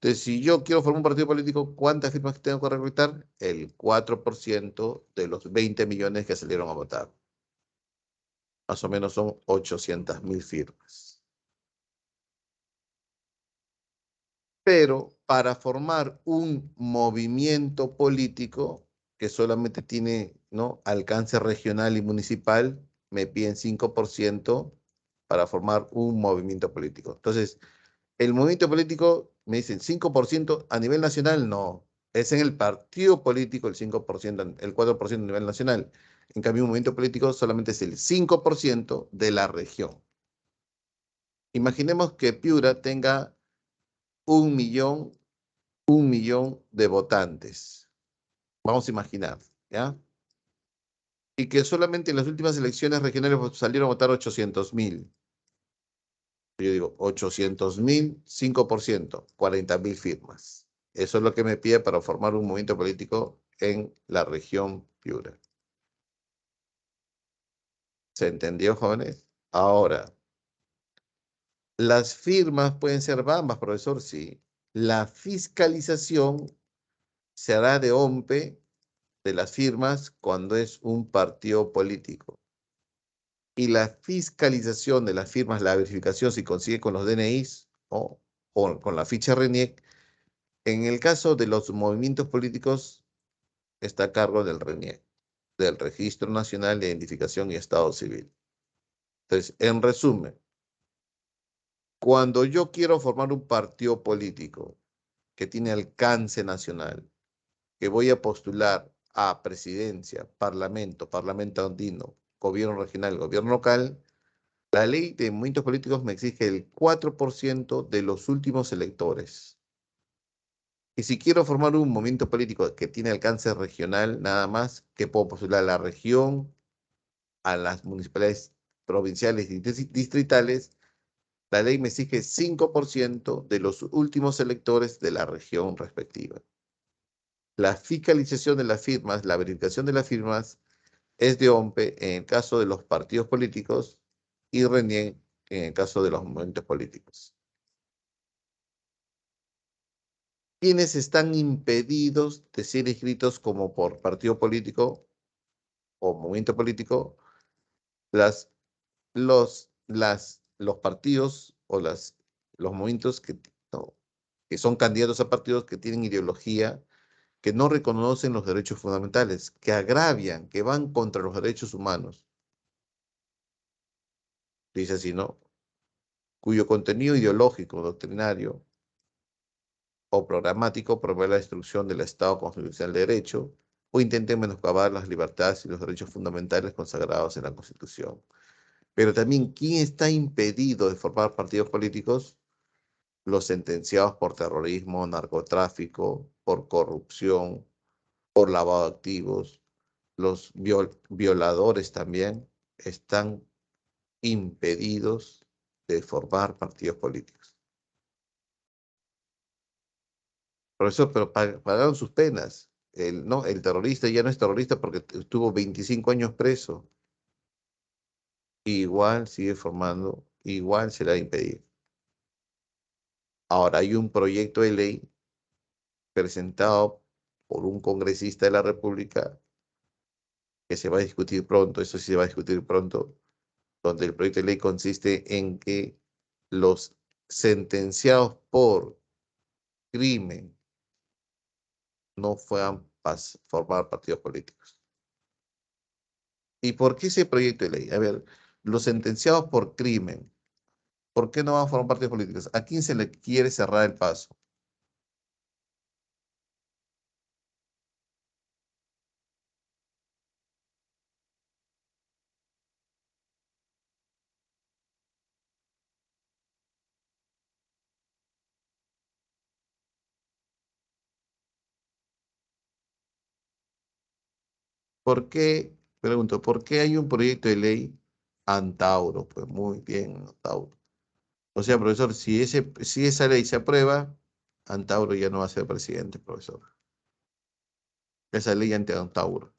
Entonces, si yo quiero formar un partido político, ¿cuántas firmas tengo que recolectar? El 4% de los 20 millones que salieron a votar. Más o menos son 800.000 firmas. Pero para formar un movimiento político que solamente tiene, ¿no?, alcance regional y municipal, me piden 5% para formar un movimiento político. Entonces, el movimiento político, me dicen 5% a nivel nacional, no. Es en el partido político el 5%, el 4% a nivel nacional. En cambio, un movimiento político solamente es el 5% de la región. Imaginemos que Piura tenga 1 millón, 1 millón de votantes. Vamos a imaginar, ¿ya? Y que solamente en las últimas elecciones regionales salieron a votar 800.000. Yo digo, 800.000, 5%, 40.000 firmas. Eso es lo que me pide para formar un movimiento político en la región Piura. ¿Se entendió, jóvenes? Ahora, las firmas pueden ser ambas, profesor, sí. La fiscalización se hará de OMPE de las firmas cuando es un partido político. Y la fiscalización de las firmas, la verificación si consigue con los DNIs o con la ficha RENIEC, en el caso de los movimientos políticos está a cargo del RENIEC, del Registro Nacional de Identificación y Estado Civil. Entonces, en resumen, cuando yo quiero formar un partido político que tiene alcance nacional, que voy a postular a presidencia, parlamento andino, gobierno regional, gobierno local, la ley de movimientos políticos me exige el 4% de los últimos electores. Y si quiero formar un movimiento político que tiene alcance regional, nada más, que puedo postular a la región, a las municipalidades provinciales y distritales, la ley me exige 5% de los últimos electores de la región respectiva. La fiscalización de las firmas, la verificación de las firmas, es de OMPE en el caso de los partidos políticos y RENIEC en el caso de los movimientos políticos. Quienes están impedidos de ser inscritos como por partido político o movimiento político, los partidos o los movimientos no, que son candidatos a partidos que tienen ideología, que no reconocen los derechos fundamentales, que agravian, que van contra los derechos humanos. Dice así, ¿no? Cuyo contenido ideológico, doctrinario o programático promueve la destrucción del Estado constitucional de derecho o intente menoscabar las libertades y los derechos fundamentales consagrados en la Constitución. Pero también, ¿quién está impedido de formar partidos políticos? Los sentenciados por terrorismo, narcotráfico, por corrupción, por lavado de activos, los violadores también están impedidos de formar partidos políticos. Profesor, pero pagaron sus penas. No, el terrorista ya no es terrorista porque estuvo 25 años preso. Igual sigue formando, igual se le va a impedir. Ahora hay un proyecto de ley presentado por un congresista de la República que se va a discutir pronto, eso sí se va a discutir pronto, donde el proyecto de ley consiste en que los sentenciados por crimen no puedan formar partidos políticos. ¿Y por qué ese proyecto de ley? A ver, los sentenciados por crimen, ¿por qué no van a formar partidos políticos? ¿A quién se le quiere cerrar el paso? ¿Por qué? Pregunto, ¿por qué hay un proyecto de ley Antauro? Pues muy bien, Antauro. O sea, profesor, si esa ley se aprueba, Antauro ya no va a ser presidente, profesor. Esa ley anti-Antauro.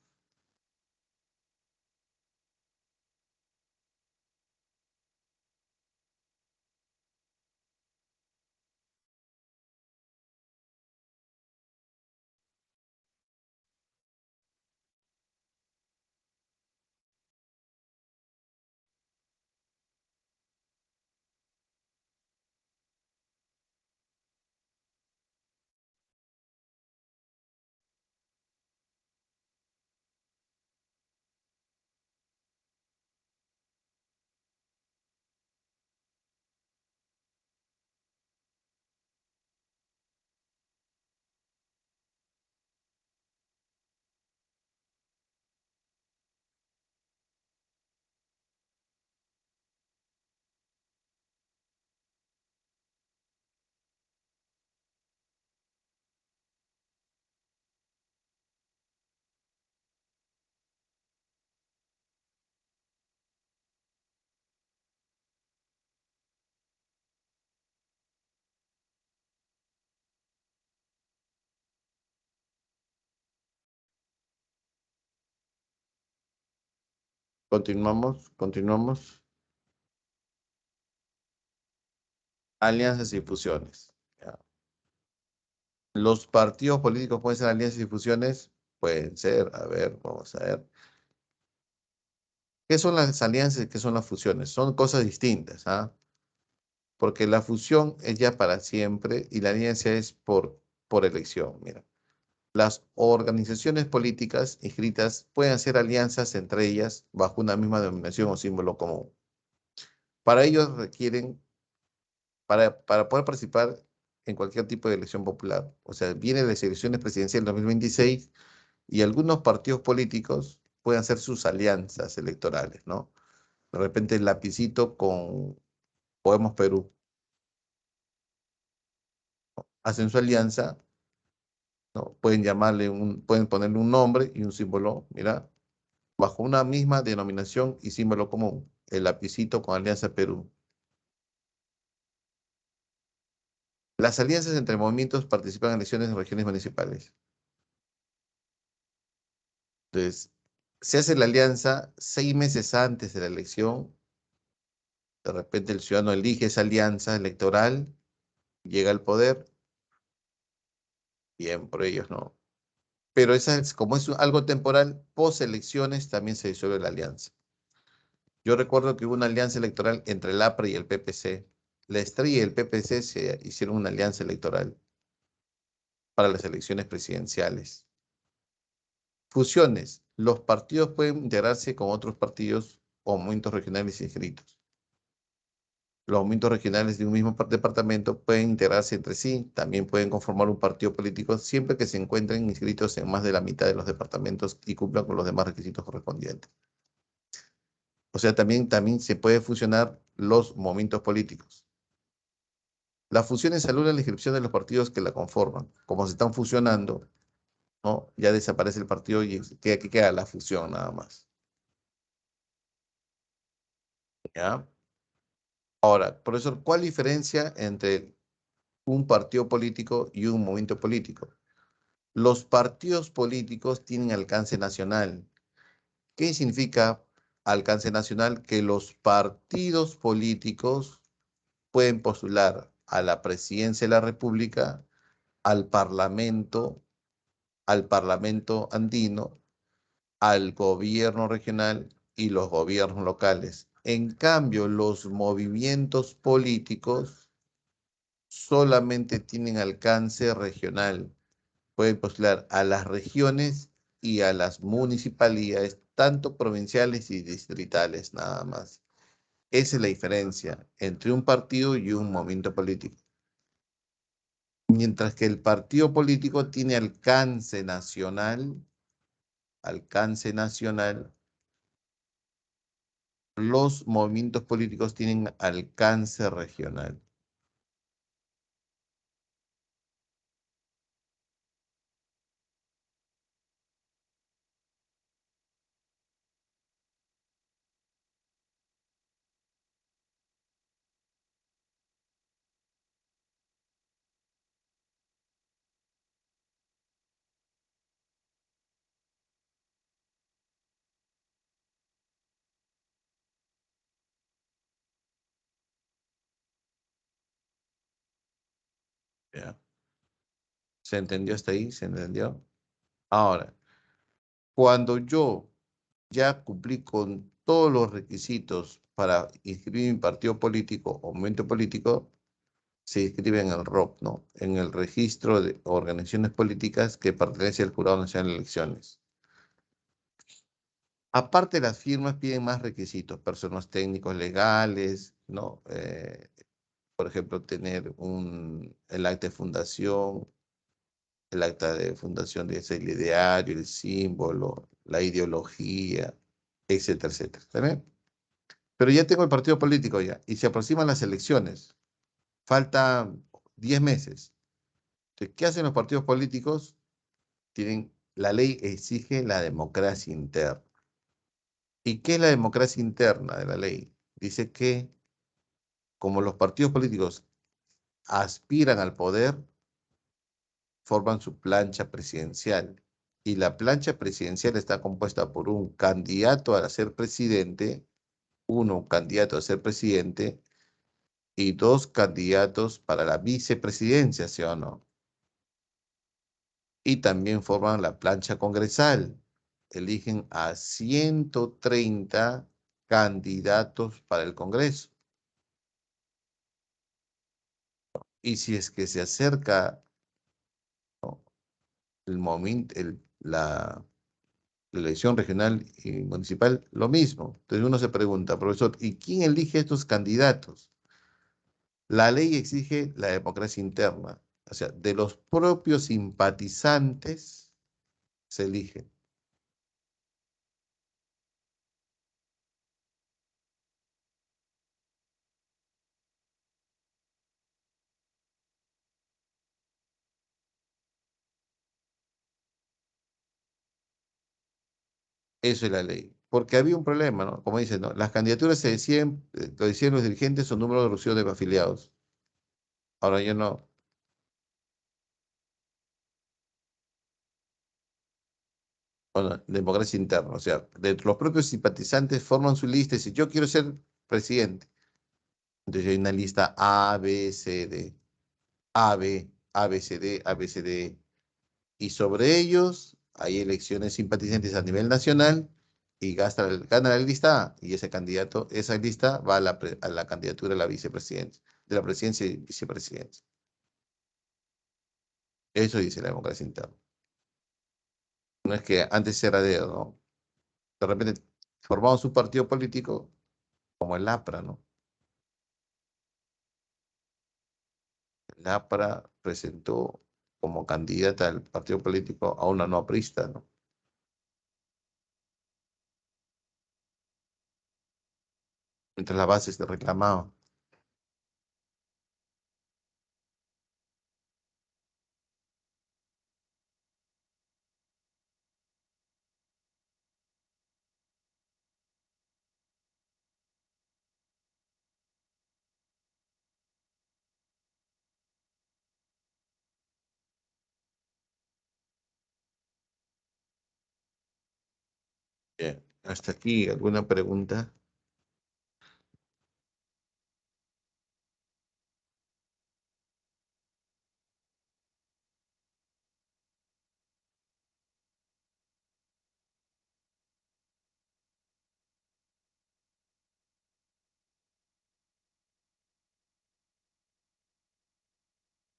Continuamos. Alianzas y fusiones. Ya. ¿Los partidos políticos pueden ser alianzas y fusiones? Pueden ser. A ver, vamos a ver. ¿Qué son las alianzas y qué son las fusiones? Son cosas distintas, ¿ah? Porque la fusión es ya para siempre y la alianza es por elección. Mira, las organizaciones políticas inscritas pueden hacer alianzas entre ellas bajo una misma denominación o símbolo común. Para ello requieren, para poder participar en cualquier tipo de elección popular, o sea, vienen las elecciones presidenciales 2026 y algunos partidos políticos pueden hacer sus alianzas electorales, ¿no? De repente el lapicito con Podemos Perú hacen su alianza, ¿no? Pueden ponerle un nombre y un símbolo, mira, bajo una misma denominación y símbolo común, el lapicito con Alianza Perú. Las alianzas entre movimientos participan en elecciones en regiones municipales. Entonces, se hace la alianza 6 meses antes de la elección. De repente el ciudadano elige esa alianza electoral, llega al poder, bien por ellos, ¿no? Pero como es algo temporal, post elecciones también se disuelve la alianza. Yo recuerdo que hubo una alianza electoral entre el APRA y el PPC. La Estrella y el PPC se hicieron una alianza electoral para las elecciones presidenciales. Fusiones. Los partidos pueden integrarse con otros partidos o movimientos regionales inscritos. Los movimientos regionales de un mismo departamento pueden integrarse entre sí, también pueden conformar un partido político siempre que se encuentren inscritos en más de la mitad de los departamentos y cumplan con los demás requisitos correspondientes. O sea, también se puede fusionar los movimientos políticos. La fusión anula la inscripción de los partidos que la conforman. Como se están fusionando, ¿no? Ya desaparece el partido y queda la fusión nada más. ¿Ya? Ahora, profesor, ¿cuál diferencia entre un partido político y un movimiento político? Los partidos políticos tienen alcance nacional. ¿Qué significa alcance nacional? Que los partidos políticos pueden postular a la presidencia de la República, al al Parlamento andino, al gobierno regional y los gobiernos locales. En cambio, los movimientos políticos solamente tienen alcance regional. Pueden postular a las regiones y a las municipalidades, tanto provinciales y distritales, nada más. Esa es la diferencia entre un partido y un movimiento político. Mientras que el partido político tiene alcance nacional, los movimientos políticos tienen alcance regional. ¿Ya? ¿Se entendió hasta ahí? ¿Se entendió? Ahora, cuando yo ya cumplí con todos los requisitos para inscribir mi partido político o movimiento político, se inscribe en el ROP, ¿no? En el registro de organizaciones políticas que pertenece al Jurado Nacional de Elecciones. Aparte, las firmas piden más requisitos, personas técnicos legales, ¿no? Por ejemplo, tener el acta de fundación, el acta de fundación de ese ideario, el símbolo, la ideología, etcétera, etcétera. ¿Está bien? Pero ya tengo el partido político ya, y se aproximan las elecciones. Faltan 10 meses. Entonces, ¿qué hacen los partidos políticos? La ley exige la democracia interna. ¿Y qué es la democracia interna de la ley? Dice que como los partidos políticos aspiran al poder, forman su plancha presidencial. Y la plancha presidencial está compuesta por un candidato a ser presidente, uno candidato a ser presidente y dos candidatos para la vicepresidencia, ¿sí o no? Y también forman la plancha congresal. Eligen a 130 candidatos para el Congreso. Y si es que se acerca, ¿no?, el momento, la elección regional y municipal, lo mismo. Entonces uno se pregunta, profesor, ¿y quién elige estos candidatos? La ley exige la democracia interna. O sea, de los propios simpatizantes se eligen. Eso es la ley. Porque había un problema, ¿no? Como dicen, ¿no? Las candidaturas se decían, lo decían los dirigentes, son números reducidos de afiliados. Ahora ya no. Bueno, democracia interna. O sea, los propios simpatizantes forman su lista y dicen, yo quiero ser presidente. Entonces hay una lista A, B, C, D. A, B, A, B, C, D, A, B, C, D. Y sobre ellos hay elecciones simpatizantes a nivel nacional y gana la lista A, y ese candidato, esa lista va a a la candidatura de la vicepresidencia, de la presidencia y vicepresidencia. Eso dice la democracia interna. No es que antes era dedo, ¿no? De repente formamos un partido político como el APRA, ¿no? El APRA presentó como candidata al partido político a una no aprista, ¿no? Mientras las bases se reclamaban. Bien. Hasta aquí, ¿alguna pregunta?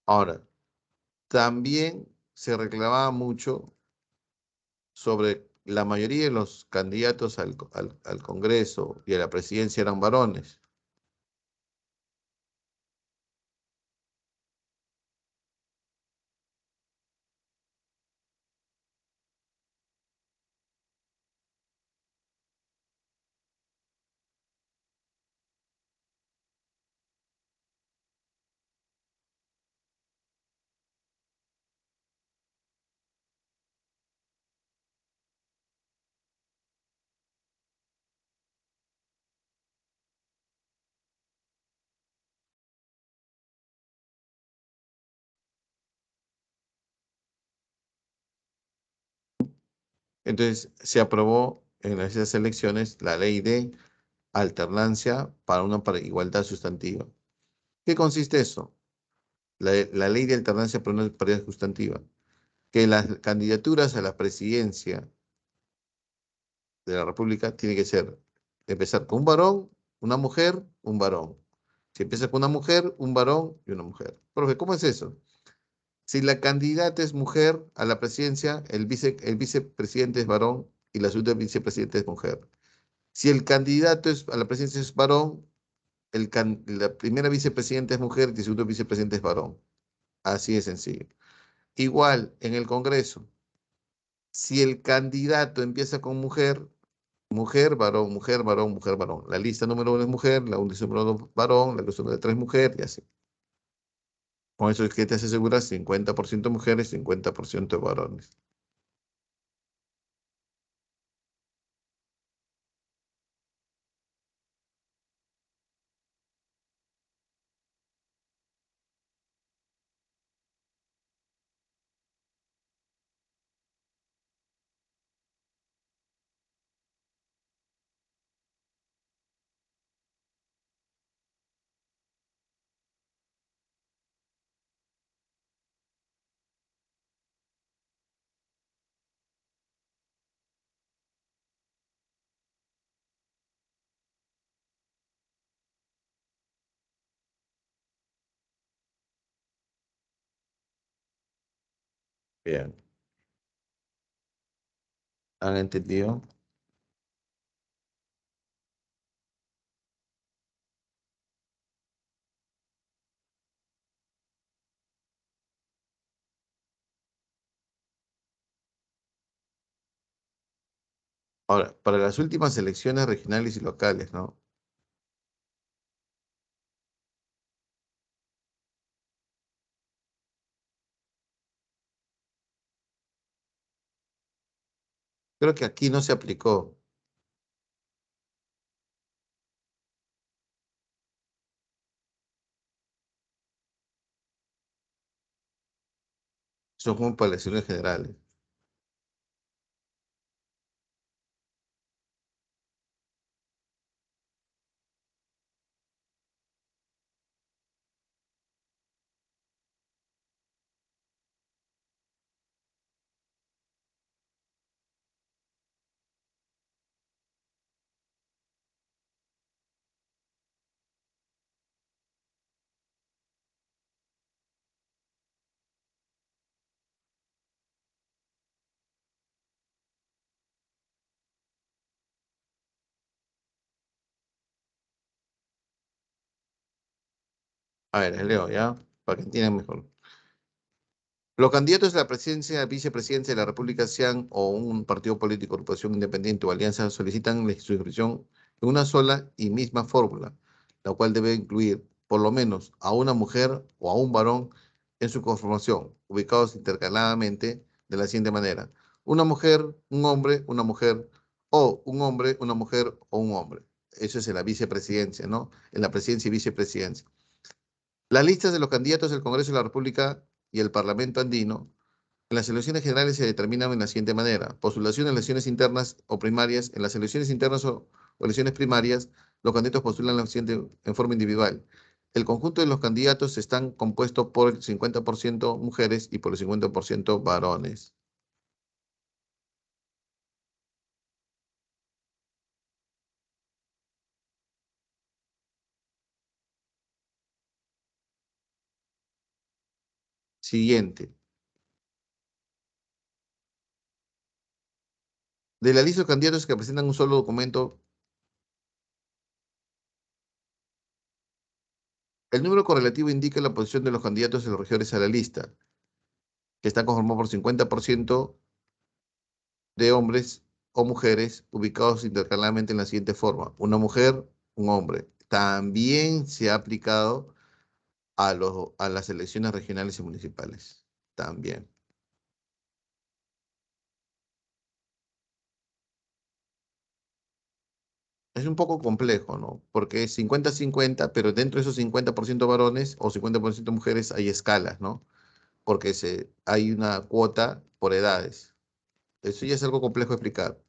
Ahora, también se reclamaba mucho sobre la mayoría de los candidatos al Congreso y a la presidencia eran varones. Entonces se aprobó en esas elecciones la ley de alternancia para una igualdad sustantiva. ¿Qué consiste eso? La ley de alternancia para una paridad sustantiva. Que las candidaturas a la presidencia de la República tienen que ser, empezar con un varón, una mujer, un varón. Si empieza con una mujer, un varón y una mujer. Profe, ¿cómo es eso? Si la candidata es mujer a la presidencia, el vicepresidente es varón y la segunda vicepresidenta es mujer. Si el candidato a la presidencia es varón, la primera vicepresidenta es mujer y el segundo vicepresidente es varón. Así de sencillo. Igual en el Congreso, si el candidato empieza con mujer, mujer, varón, mujer, varón, mujer, varón. La lista número uno es mujer, la lista número dos varón, la lista número tres mujer y así. Con eso es que te aseguras 50% mujeres, 50% varones. Bien. ¿Han entendido? Ahora, para las últimas elecciones regionales y locales, ¿no? Creo que aquí no se aplicó. Son como para elecciones generales. A ver, leo, ¿ya? Para que entiendan mejor. Los candidatos a la presidencia, vicepresidencia de la República, sean o un partido político, agrupación independiente o alianza, solicitan la inscripción en una sola y misma fórmula, la cual debe incluir por lo menos a una mujer o a un varón en su conformación, ubicados intercaladamente de la siguiente manera: una mujer, un hombre, una mujer, o un hombre, una mujer o un hombre. Eso es en la vicepresidencia, ¿no? En la presidencia y vicepresidencia. Las listas de los candidatos del Congreso de la República y el Parlamento andino en las elecciones generales se determinan de la siguiente manera: postulación en elecciones internas o primarias. En las elecciones internas o elecciones primarias, los candidatos postulan la siguiente en forma individual. El conjunto de los candidatos están compuestos por el 50% mujeres y por el 50% varones. Siguiente. De la lista de candidatos que presentan un solo documento, el número correlativo indica la posición de los candidatos y los regidores a la lista, que está conformado por 50% de hombres o mujeres ubicados intercaladamente en la siguiente forma: una mujer, un hombre. También se ha aplicado a las elecciones regionales y municipales. También. Es un poco complejo, ¿no? Porque es 50-50, pero dentro de esos 50% varones o 50% mujeres hay escalas, ¿no? Porque hay una cuota por edades. Eso ya es algo complejo de explicar,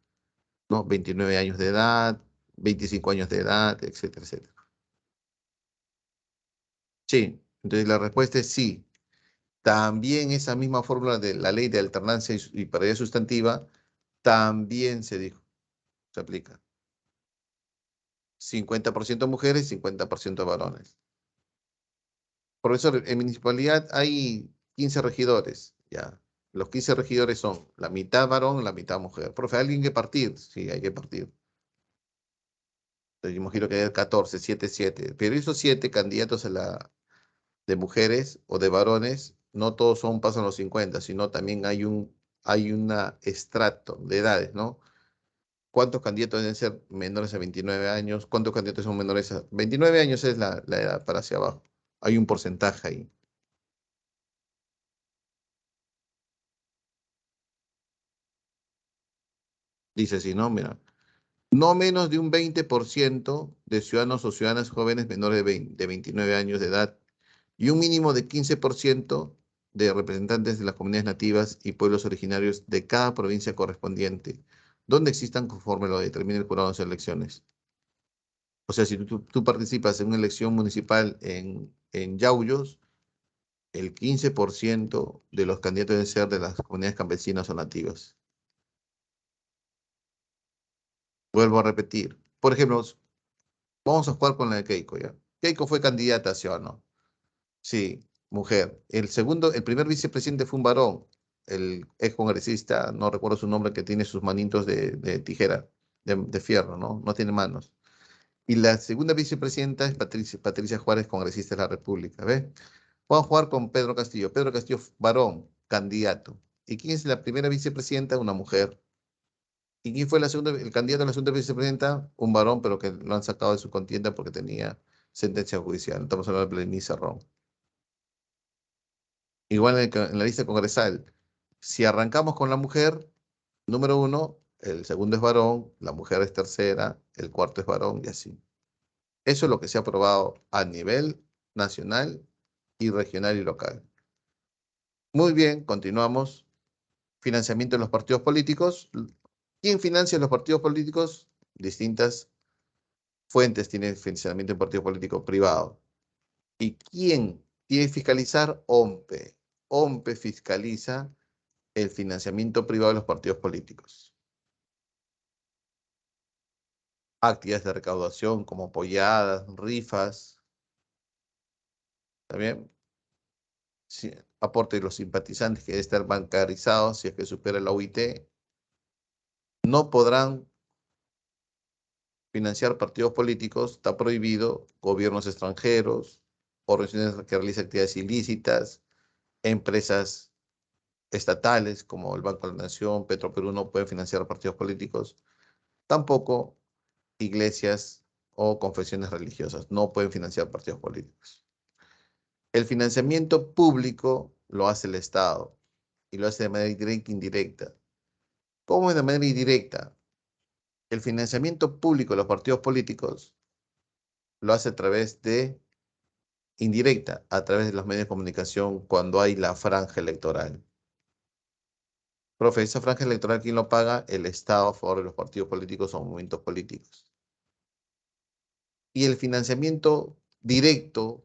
¿no? 29 años de edad, 25 años de edad, etcétera, etcétera. Sí, entonces la respuesta es sí. También esa misma fórmula de la ley de alternancia y paridad sustantiva también se dijo, se aplica. 50% mujeres, 50% varones. Profesor, en municipalidad hay 15 regidores, ya. Los 15 regidores son la mitad varón, la mitad mujer. Profe, ¿alguien que partir? Sí, hay que partir. Entonces, yo imagino que hay 14, 7, 7. Pero esos 7 candidatos de mujeres o de varones, no todos pasan los 50, sino también hay una estrato de edades, ¿no? ¿Cuántos candidatos deben ser menores a 29 años? ¿Cuántos candidatos son menores a 29 años? Es la edad para hacia abajo. Hay un porcentaje ahí. Dice así, ¿no? Mira, no menos de un 20% de ciudadanos o ciudadanas jóvenes menores de 29 años de edad y un mínimo de 15% de representantes de las comunidades nativas y pueblos originarios de cada provincia correspondiente, donde existan conforme lo determine el jurado en sus elecciones. O sea, si tú participas en una elección municipal en Yauyos, el 15% de los candidatos deben ser de las comunidades campesinas o nativas. Vuelvo a repetir. Por ejemplo, vamos a jugar con la de Keiko, ¿ya? Keiko fue candidata, ¿sí o no? Sí, mujer. El primer vicepresidente fue un varón. el ex congresista, no recuerdo su nombre, que tiene sus manitos de tijera, de fierro, ¿no? No tiene manos. Y la segunda vicepresidenta es Patricia Juárez, congresista de la República, ¿ves? Vamos a jugar con Pedro Castillo. Pedro Castillo, varón, candidato. ¿Y quién es la primera vicepresidenta? Una mujer. ¿Y quién fue el candidato a la segunda vicepresidenta? Un varón, pero que lo han sacado de su contienda porque tenía sentencia judicial. Estamos hablando de Berenice Ron. Igual en la lista congresal, si arrancamos con la mujer, número uno, el segundo es varón, la mujer es tercera, el cuarto es varón y así. Eso es lo que se ha aprobado a nivel nacional y regional y local. Muy bien, continuamos. Financiamiento de los partidos políticos. ¿Quién financia los partidos políticos? Distintas fuentes tienen financiamiento en partidos políticos privados. ¿Y quién tiene que fiscalizar? OMPE. OMPE fiscaliza el financiamiento privado de los partidos políticos. Actividades de recaudación como polladas, rifas, también aporte de los simpatizantes que deben estar bancarizados si es que supera la OIT, no podrán financiar partidos políticos, está prohibido, gobiernos extranjeros, organizaciones que realizan actividades ilícitas, empresas estatales como el Banco de la Nación, Petroperú no pueden financiar partidos políticos, tampoco iglesias o confesiones religiosas no pueden financiar partidos políticos. El financiamiento público lo hace el Estado y lo hace de manera directa e indirecta. ¿Cómo es de manera indirecta? El financiamiento público de los partidos políticos lo hace a través de indirecta, a través de los medios de comunicación cuando hay la franja electoral. Profe, esa franja electoral, ¿quién lo paga? El Estado a favor de los partidos políticos o movimientos políticos. Y el financiamiento directo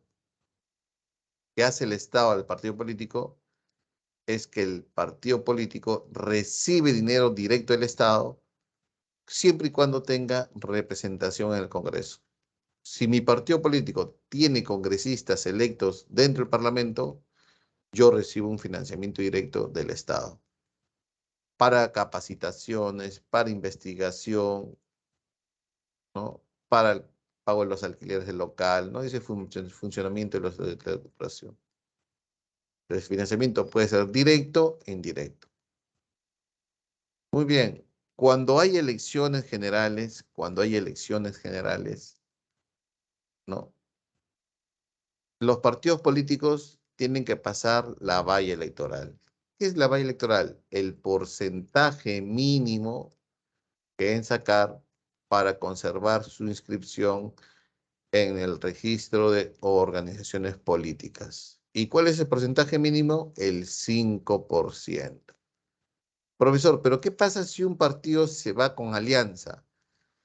que hace el Estado al partido político es que el partido político recibe dinero directo del Estado siempre y cuando tenga representación en el Congreso. Si mi partido político tiene congresistas electos dentro del Parlamento, yo recibo un financiamiento directo del Estado para capacitaciones, para investigación, ¿no? Para el pago de los alquileres del local, ¿no? Ese funcionamiento de la educación. El financiamiento puede ser directo e indirecto. Muy bien. Cuando hay elecciones generales, ¿no? Los partidos políticos tienen que pasar la valla electoral. ¿Qué es la valla electoral? El porcentaje mínimo que deben sacar para conservar su inscripción en el registro de organizaciones políticas. ¿Y cuál es el porcentaje mínimo? El 5%. Profesor, ¿pero qué pasa si un partido se va con alianza?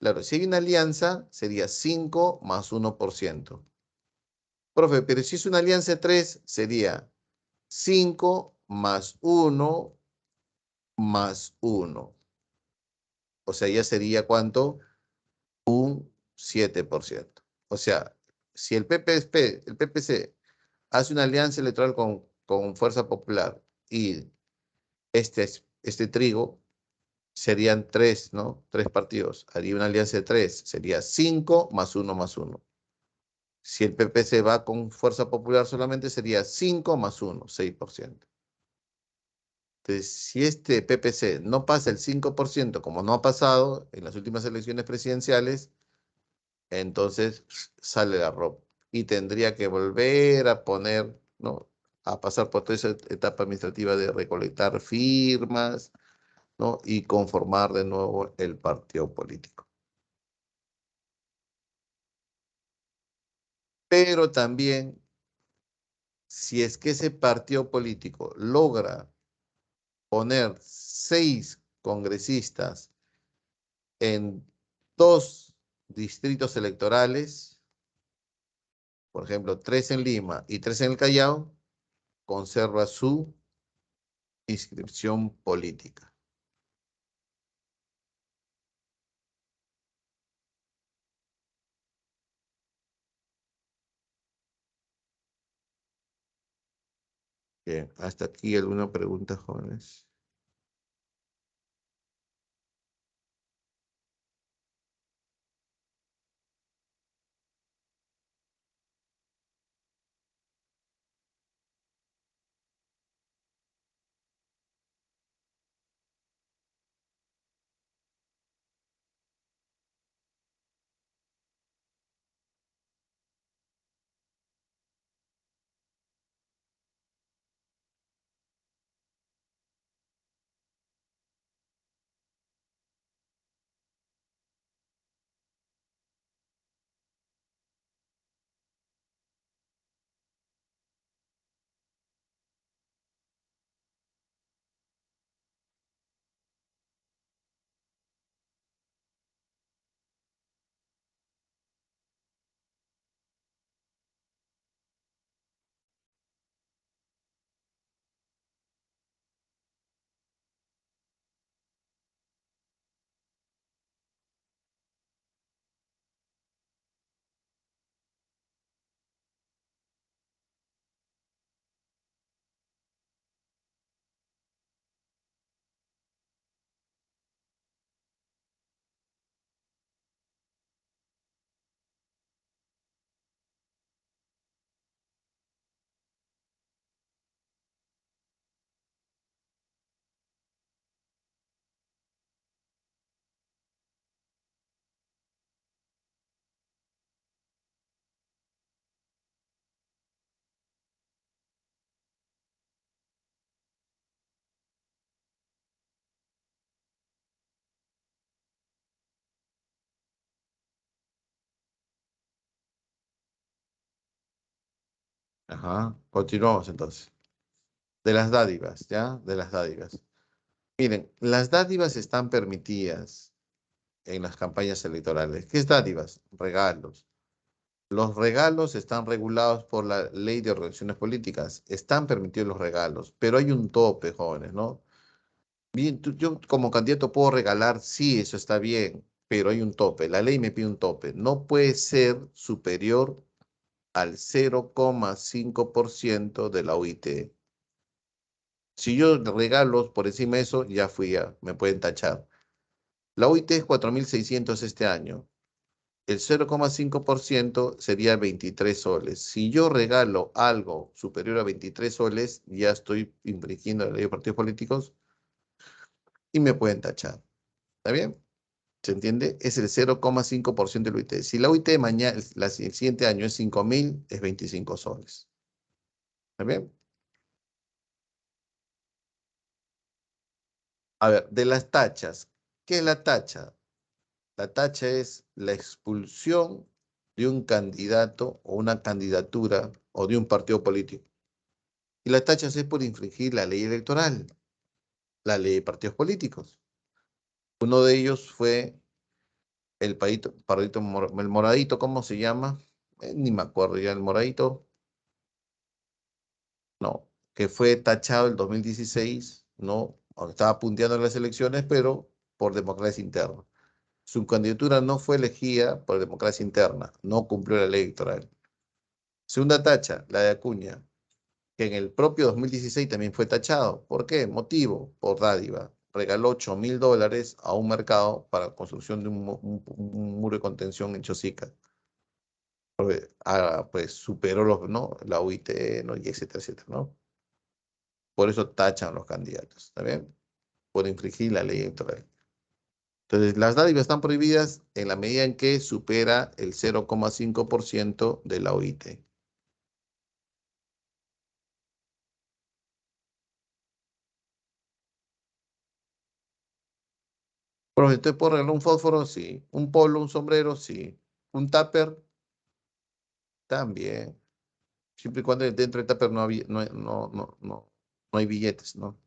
Claro, si hay una alianza, sería 5 más 1%. Profe, pero si es una alianza de 3, sería 5 más 1 más 1. O sea, ya sería ¿cuánto? Un 7%. O sea, si el PPC hace una alianza electoral con Fuerza Popular y este trigo serían 3, ¿no? 3 partidos. Haría una alianza de 3. Sería 5 más 1 más 1. Si el PPC va con Fuerza Popular solamente sería 5 más 1, 6%. Entonces, si este PPC no pasa el 5%, como no ha pasado en las últimas elecciones presidenciales, entonces sale la ropa y tendría que volver a poner, ¿no? A pasar por toda esa etapa administrativa de recolectar firmas, ¿no? Y conformar de nuevo el partido político. Pero también, si es que ese partido político logra poner 6 congresistas en 2 distritos electorales, por ejemplo, 3 en Lima y 3 en el Callao, conserva su inscripción política. Bien, hasta aquí alguna pregunta, jóvenes. Ajá, continuamos entonces. De las dádivas, ¿ya? De las dádivas. Miren, las dádivas están permitidas en las campañas electorales. ¿Qué es dádivas? Regalos. Los regalos están regulados por la ley de organizaciones políticas. Están permitidos los regalos, pero hay un tope, jóvenes, ¿no? Bien, yo como candidato puedo regalar, sí, eso está bien, pero hay un tope. La ley me pide un tope. No puede ser superior al 0,5% de la OIT. Si yo regalo por encima de eso, ya fui, ya, me pueden tachar. La OIT es 4.600 este año. El 0,5% sería 23 soles. Si yo regalo algo superior a 23 soles, ya estoy infringiendo la ley de partidos políticos y me pueden tachar. ¿Está bien? ¿Se entiende? Es el 0,5% del OIT. Si la OIT mañana, el siguiente año es 5.000, es 25 soles. ¿Está bien? A ver, de las tachas. ¿Qué es la tacha? La tacha es la expulsión de un candidato o una candidatura o de un partido político. Y la tacha es por infringir la ley electoral, la ley de partidos políticos. Uno de ellos fue el moradito, ¿cómo se llama? Ni me acuerdo ya, el moradito, no, que fue tachado en 2016, no, estaba punteando en las elecciones, pero por democracia interna. Su candidatura no fue elegida por democracia interna, no cumplió la ley electoral. Segunda tacha, la de Acuña, que en el propio 2016 también fue tachado. ¿Por qué? Motivo, por dádiva. Regaló $8.000 a un mercado para construcción de un muro de contención en Chosica. Pues superó ¿no? La UIT, ¿no? Y etcétera, etcétera, ¿no? Por eso tachan los candidatos, ¿está bien? Por infringir la ley electoral. Entonces, las dádivas están prohibidas en la medida en que supera el 0,5% de la OIT. Profe, ¿te puedo regalar un fósforo? Sí. ¿Un polo, un sombrero? Sí. ¿Un tupper? También. Siempre y cuando dentro del tupper no hay billetes, ¿no?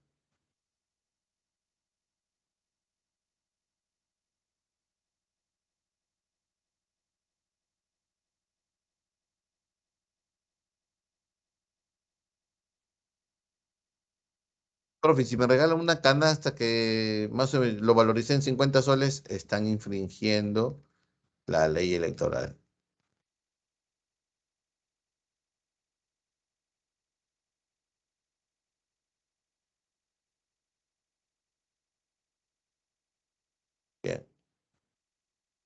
Profe, si me regalan una canasta que más o menos lo valoricé en 50 soles, están infringiendo la ley electoral.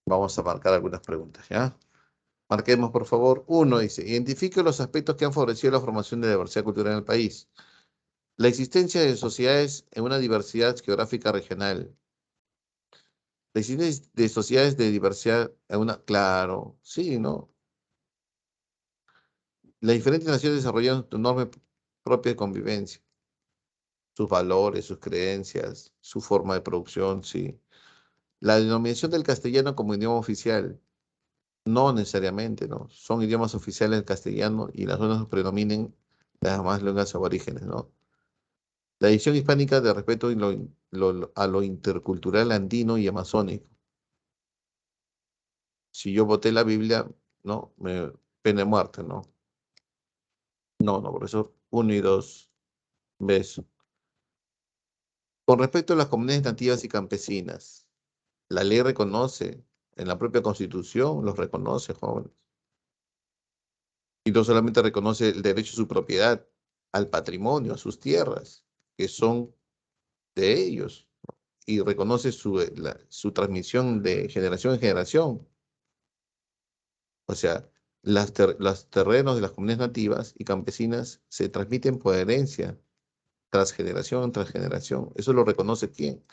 Vamos a marcar algunas preguntas, ¿ya? Marquemos, por favor. Uno dice, identifique los aspectos que han favorecido la formación de diversidad cultural en el país. La existencia de sociedades en una diversidad geográfica regional. La existencia de sociedades de diversidad en una... Claro, sí, ¿no? Las diferentes naciones desarrollaron su norma propia de convivencia, sus valores, sus creencias, su forma de producción, sí. La denominación del castellano como idioma oficial, no necesariamente, ¿no? Son idiomas oficiales el castellano y las zonas predominen las demás lenguas aborígenes, ¿no? La edición hispánica de respeto a lo intercultural andino y amazónico. Si yo voté la Biblia, ¿no? Pena de muerte, ¿no? No, profesor. Uno y dos. Beso. Con respecto a las comunidades nativas y campesinas, la ley reconoce, en la propia Constitución los reconoce, jóvenes. Y no solamente reconoce el derecho a su propiedad, al patrimonio, a sus tierras, que son de ellos, y reconoce su transmisión de generación en generación. O sea, los terrenos de las comunidades nativas y campesinas se transmiten por herencia, tras generación. Eso lo reconoce quién,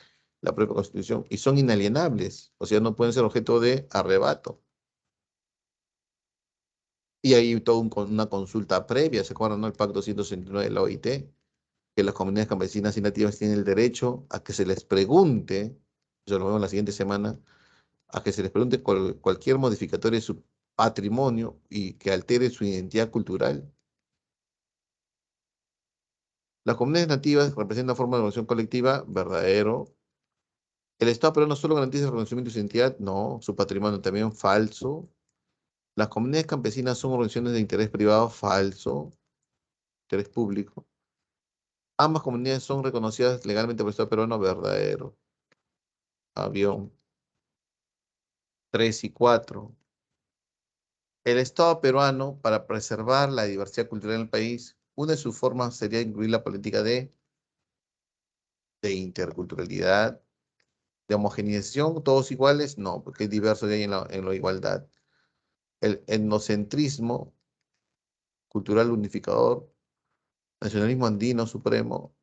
la propia Constitución, y son inalienables, o sea, no pueden ser objeto de arrebato. Y hay toda una consulta previa, ¿se acuerdan, no? El Pacto 169 de la OIT, que las comunidades campesinas y nativas tienen el derecho a que se les pregunte, eso lo vemos la siguiente semana, a que se les pregunte cualquier modificatoria de su patrimonio y que altere su identidad cultural. Las comunidades nativas representan una forma de organización colectiva verdadero. El Estado peruano solo garantiza el reconocimiento de su identidad, no, su patrimonio también falso. Las comunidades campesinas son organizaciones de interés privado, falso, interés público. Ambas comunidades son reconocidas legalmente por el Estado peruano, verdadero. Avión. 3 y 4. El Estado peruano, para preservar la diversidad cultural en el país, una de sus formas sería incluir la política de interculturalidad, de homogeneización, todos iguales, no, porque es diverso de ahí en la igualdad. El etnocentrismo cultural unificador, nacionalismo andino supremo,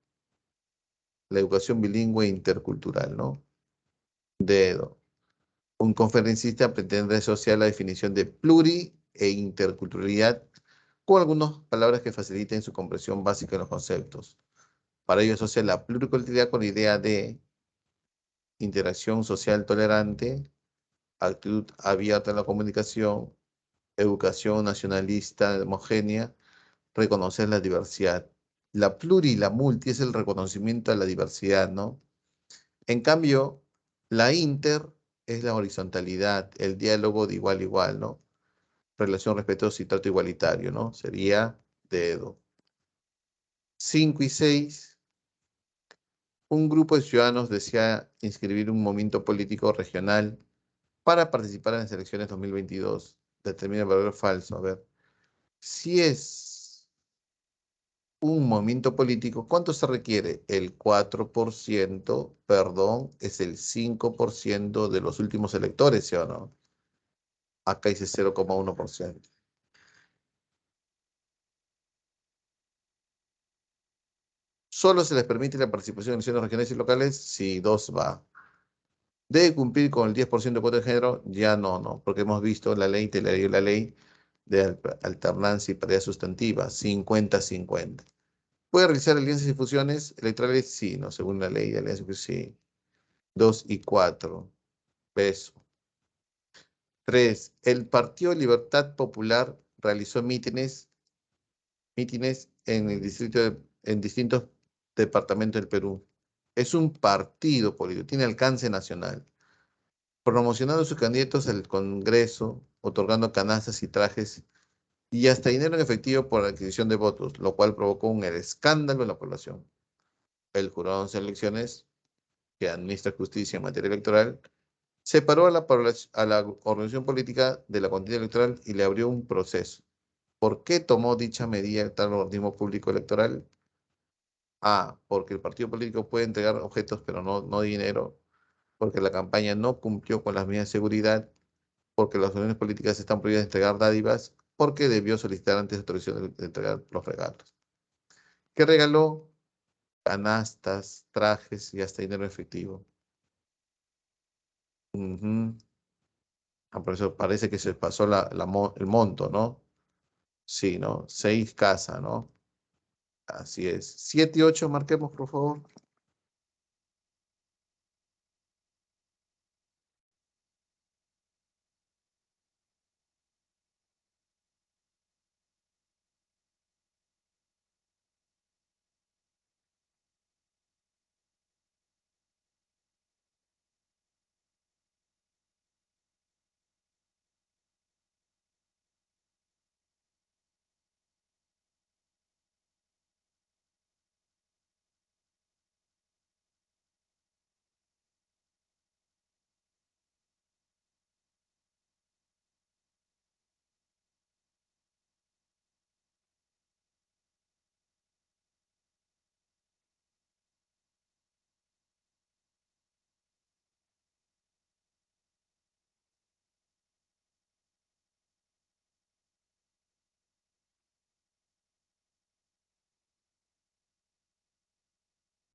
la educación bilingüe e intercultural, ¿no? Dedo. Un conferencista pretende asociar la definición de pluri e interculturalidad con algunas palabras que faciliten su comprensión básica de los conceptos. Para ello asocia la pluriculturalidad con la idea de interacción social tolerante, actitud abierta a la comunicación, educación nacionalista homogénea, reconocer la diversidad. La pluri y la multi es el reconocimiento a la diversidad, ¿no? En cambio, la inter es la horizontalidad, el diálogo de igual a igual, ¿no? Relación respetuosa y trato igualitario, ¿no? Sería dedo. 5 y 6. Un grupo de ciudadanos desea inscribir un movimiento político regional para participar en las elecciones 2022. Determina el valor falso. A ver, si es un movimiento político, ¿cuánto se requiere? El 4%, perdón, es el 5% de los últimos electores, ¿sí o no? Acá dice 0,1%. Solo se les permite la participación en elecciones regionales y locales si dos va. Debe cumplir con el 10% de cuota de género, ya no, porque hemos visto la ley, te leí la ley de alternancia y paridad sustantiva, 50-50. ¿Puede realizar alianzas y fusiones electorales? Sí, no, según la ley de alianzas, pues sí. 2 y 4. Peso. 3. El Partido Libertad Popular realizó mítines en en distintos departamentos del Perú. Es un partido político, tiene alcance nacional, promocionando sus candidatos al Congreso, otorgando canastas y trajes y hasta dinero en efectivo por la adquisición de votos, lo cual provocó un escándalo en la población. El jurado de elecciones, que administra justicia en materia electoral, separó a a la organización política de la contienda electoral y le abrió un proceso. ¿Por qué tomó dicha medida tal organismo público electoral? A, porque el partido político puede entregar objetos, pero no dinero, porque la campaña no cumplió con las medidas de seguridad porque las uniones políticas están prohibidas de entregar dádivas, porque debió solicitar antes autorización de entregar los regalos. ¿Qué regaló? Canastas, trajes y hasta dinero efectivo. Ujú. Ah, por eso parece que se pasó el monto, ¿no? Sí, ¿no? 6 casas, ¿no? Así es. 7 y 8, marquemos, por favor.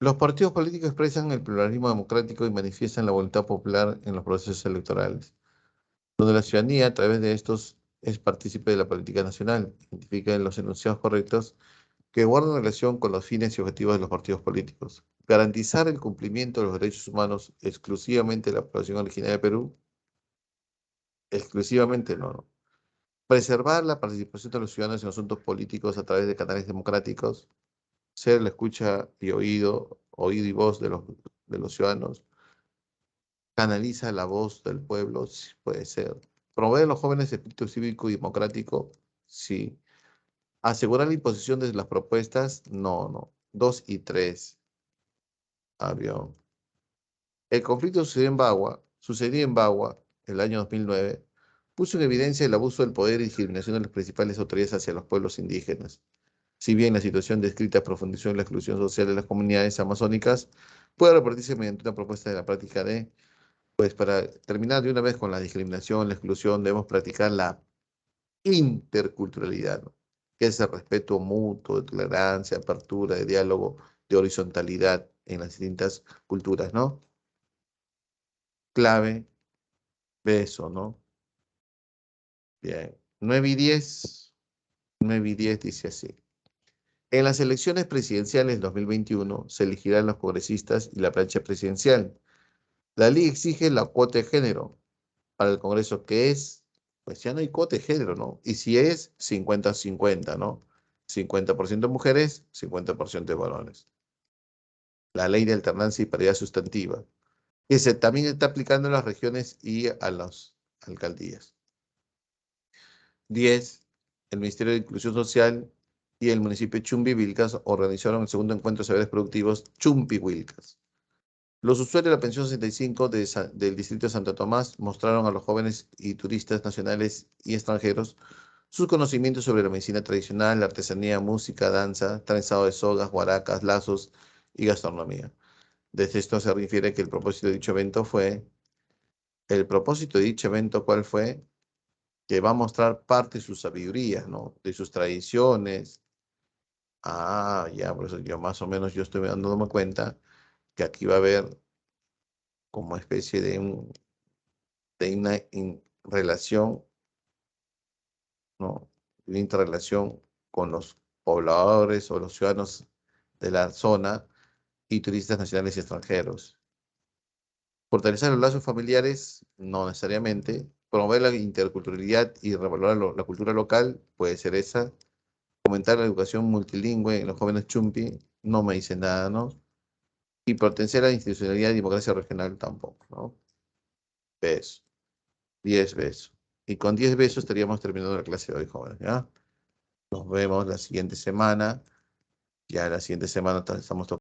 Los partidos políticos expresan el pluralismo democrático y manifiestan la voluntad popular en los procesos electorales, donde la ciudadanía, a través de estos, es partícipe de la política nacional, identifica en los enunciados correctos que guardan relación con los fines y objetivos de los partidos políticos. Garantizar el cumplimiento de los derechos humanos exclusivamente de la población originaria de Perú, exclusivamente no. Preservar la participación de los ciudadanos en asuntos políticos a través de canales democráticos, ser la escucha y oído y voz de los ciudadanos, canaliza la voz del pueblo, sí, puede ser. Promover a los jóvenes espíritu cívico y democrático, sí. Asegurar la imposición de las propuestas, no, no. 2 y 3, avión. El conflicto sucedió en Bagua el año 2009, puso en evidencia el abuso del poder y discriminación de las principales autoridades hacia los pueblos indígenas. Si bien la situación descrita profundizó en la exclusión social de las comunidades amazónicas, puede repartirse mediante una propuesta de la práctica de, pues para terminar de una vez con la discriminación, la exclusión, debemos practicar la interculturalidad, ¿no? Que es el respeto mutuo, de tolerancia, apertura, de diálogo, de horizontalidad en las distintas culturas, ¿no? Clave de eso, ¿no? Bien. 9 y 10, 9 y 10 dice así. En las elecciones presidenciales 2021 se elegirán los congresistas y la plancha presidencial. La ley exige la cuota de género para el Congreso, que es, pues ya no hay cuota de género, ¿no? Y si es 50-50, ¿no? 50% mujeres, 50% de varones. La ley de alternancia y paridad sustantiva, que se también está aplicando en las regiones y a las alcaldías. 10. El Ministerio de Inclusión Social y el municipio de Chumbi-Vilcas organizaron el segundo encuentro de saberes productivos Chumbi-Vilcas. Los usuarios de la pensión 65 del distrito de Santo Tomás mostraron a los jóvenes y turistas nacionales y extranjeros sus conocimientos sobre la medicina tradicional, la artesanía, música, danza, trenzado de sogas, guaracas, lazos y gastronomía. Desde esto se refiere que el propósito de dicho evento, ¿cuál fue? Que va a mostrar parte de su sabiduría, ¿no? De sus tradiciones. Ah, ya, por eso yo más o menos yo estoy dándome cuenta que aquí va a haber como especie de una relación, ¿no? Una interrelación con los pobladores o los ciudadanos de la zona y turistas nacionales y extranjeros. Fortalecer los lazos familiares, no necesariamente. Promover la interculturalidad y revalorar la cultura local, puede ser esa. Fomentar la educación multilingüe en los jóvenes chumpi, no me dice nada, ¿no? Y potenciar la institucionalidad y democracia regional tampoco, ¿no? Beso. 10 besos. Y con 10 besos estaríamos terminando la clase de hoy, jóvenes, ¿ya? Nos vemos la siguiente semana. Ya la siguiente semana estamos tocando.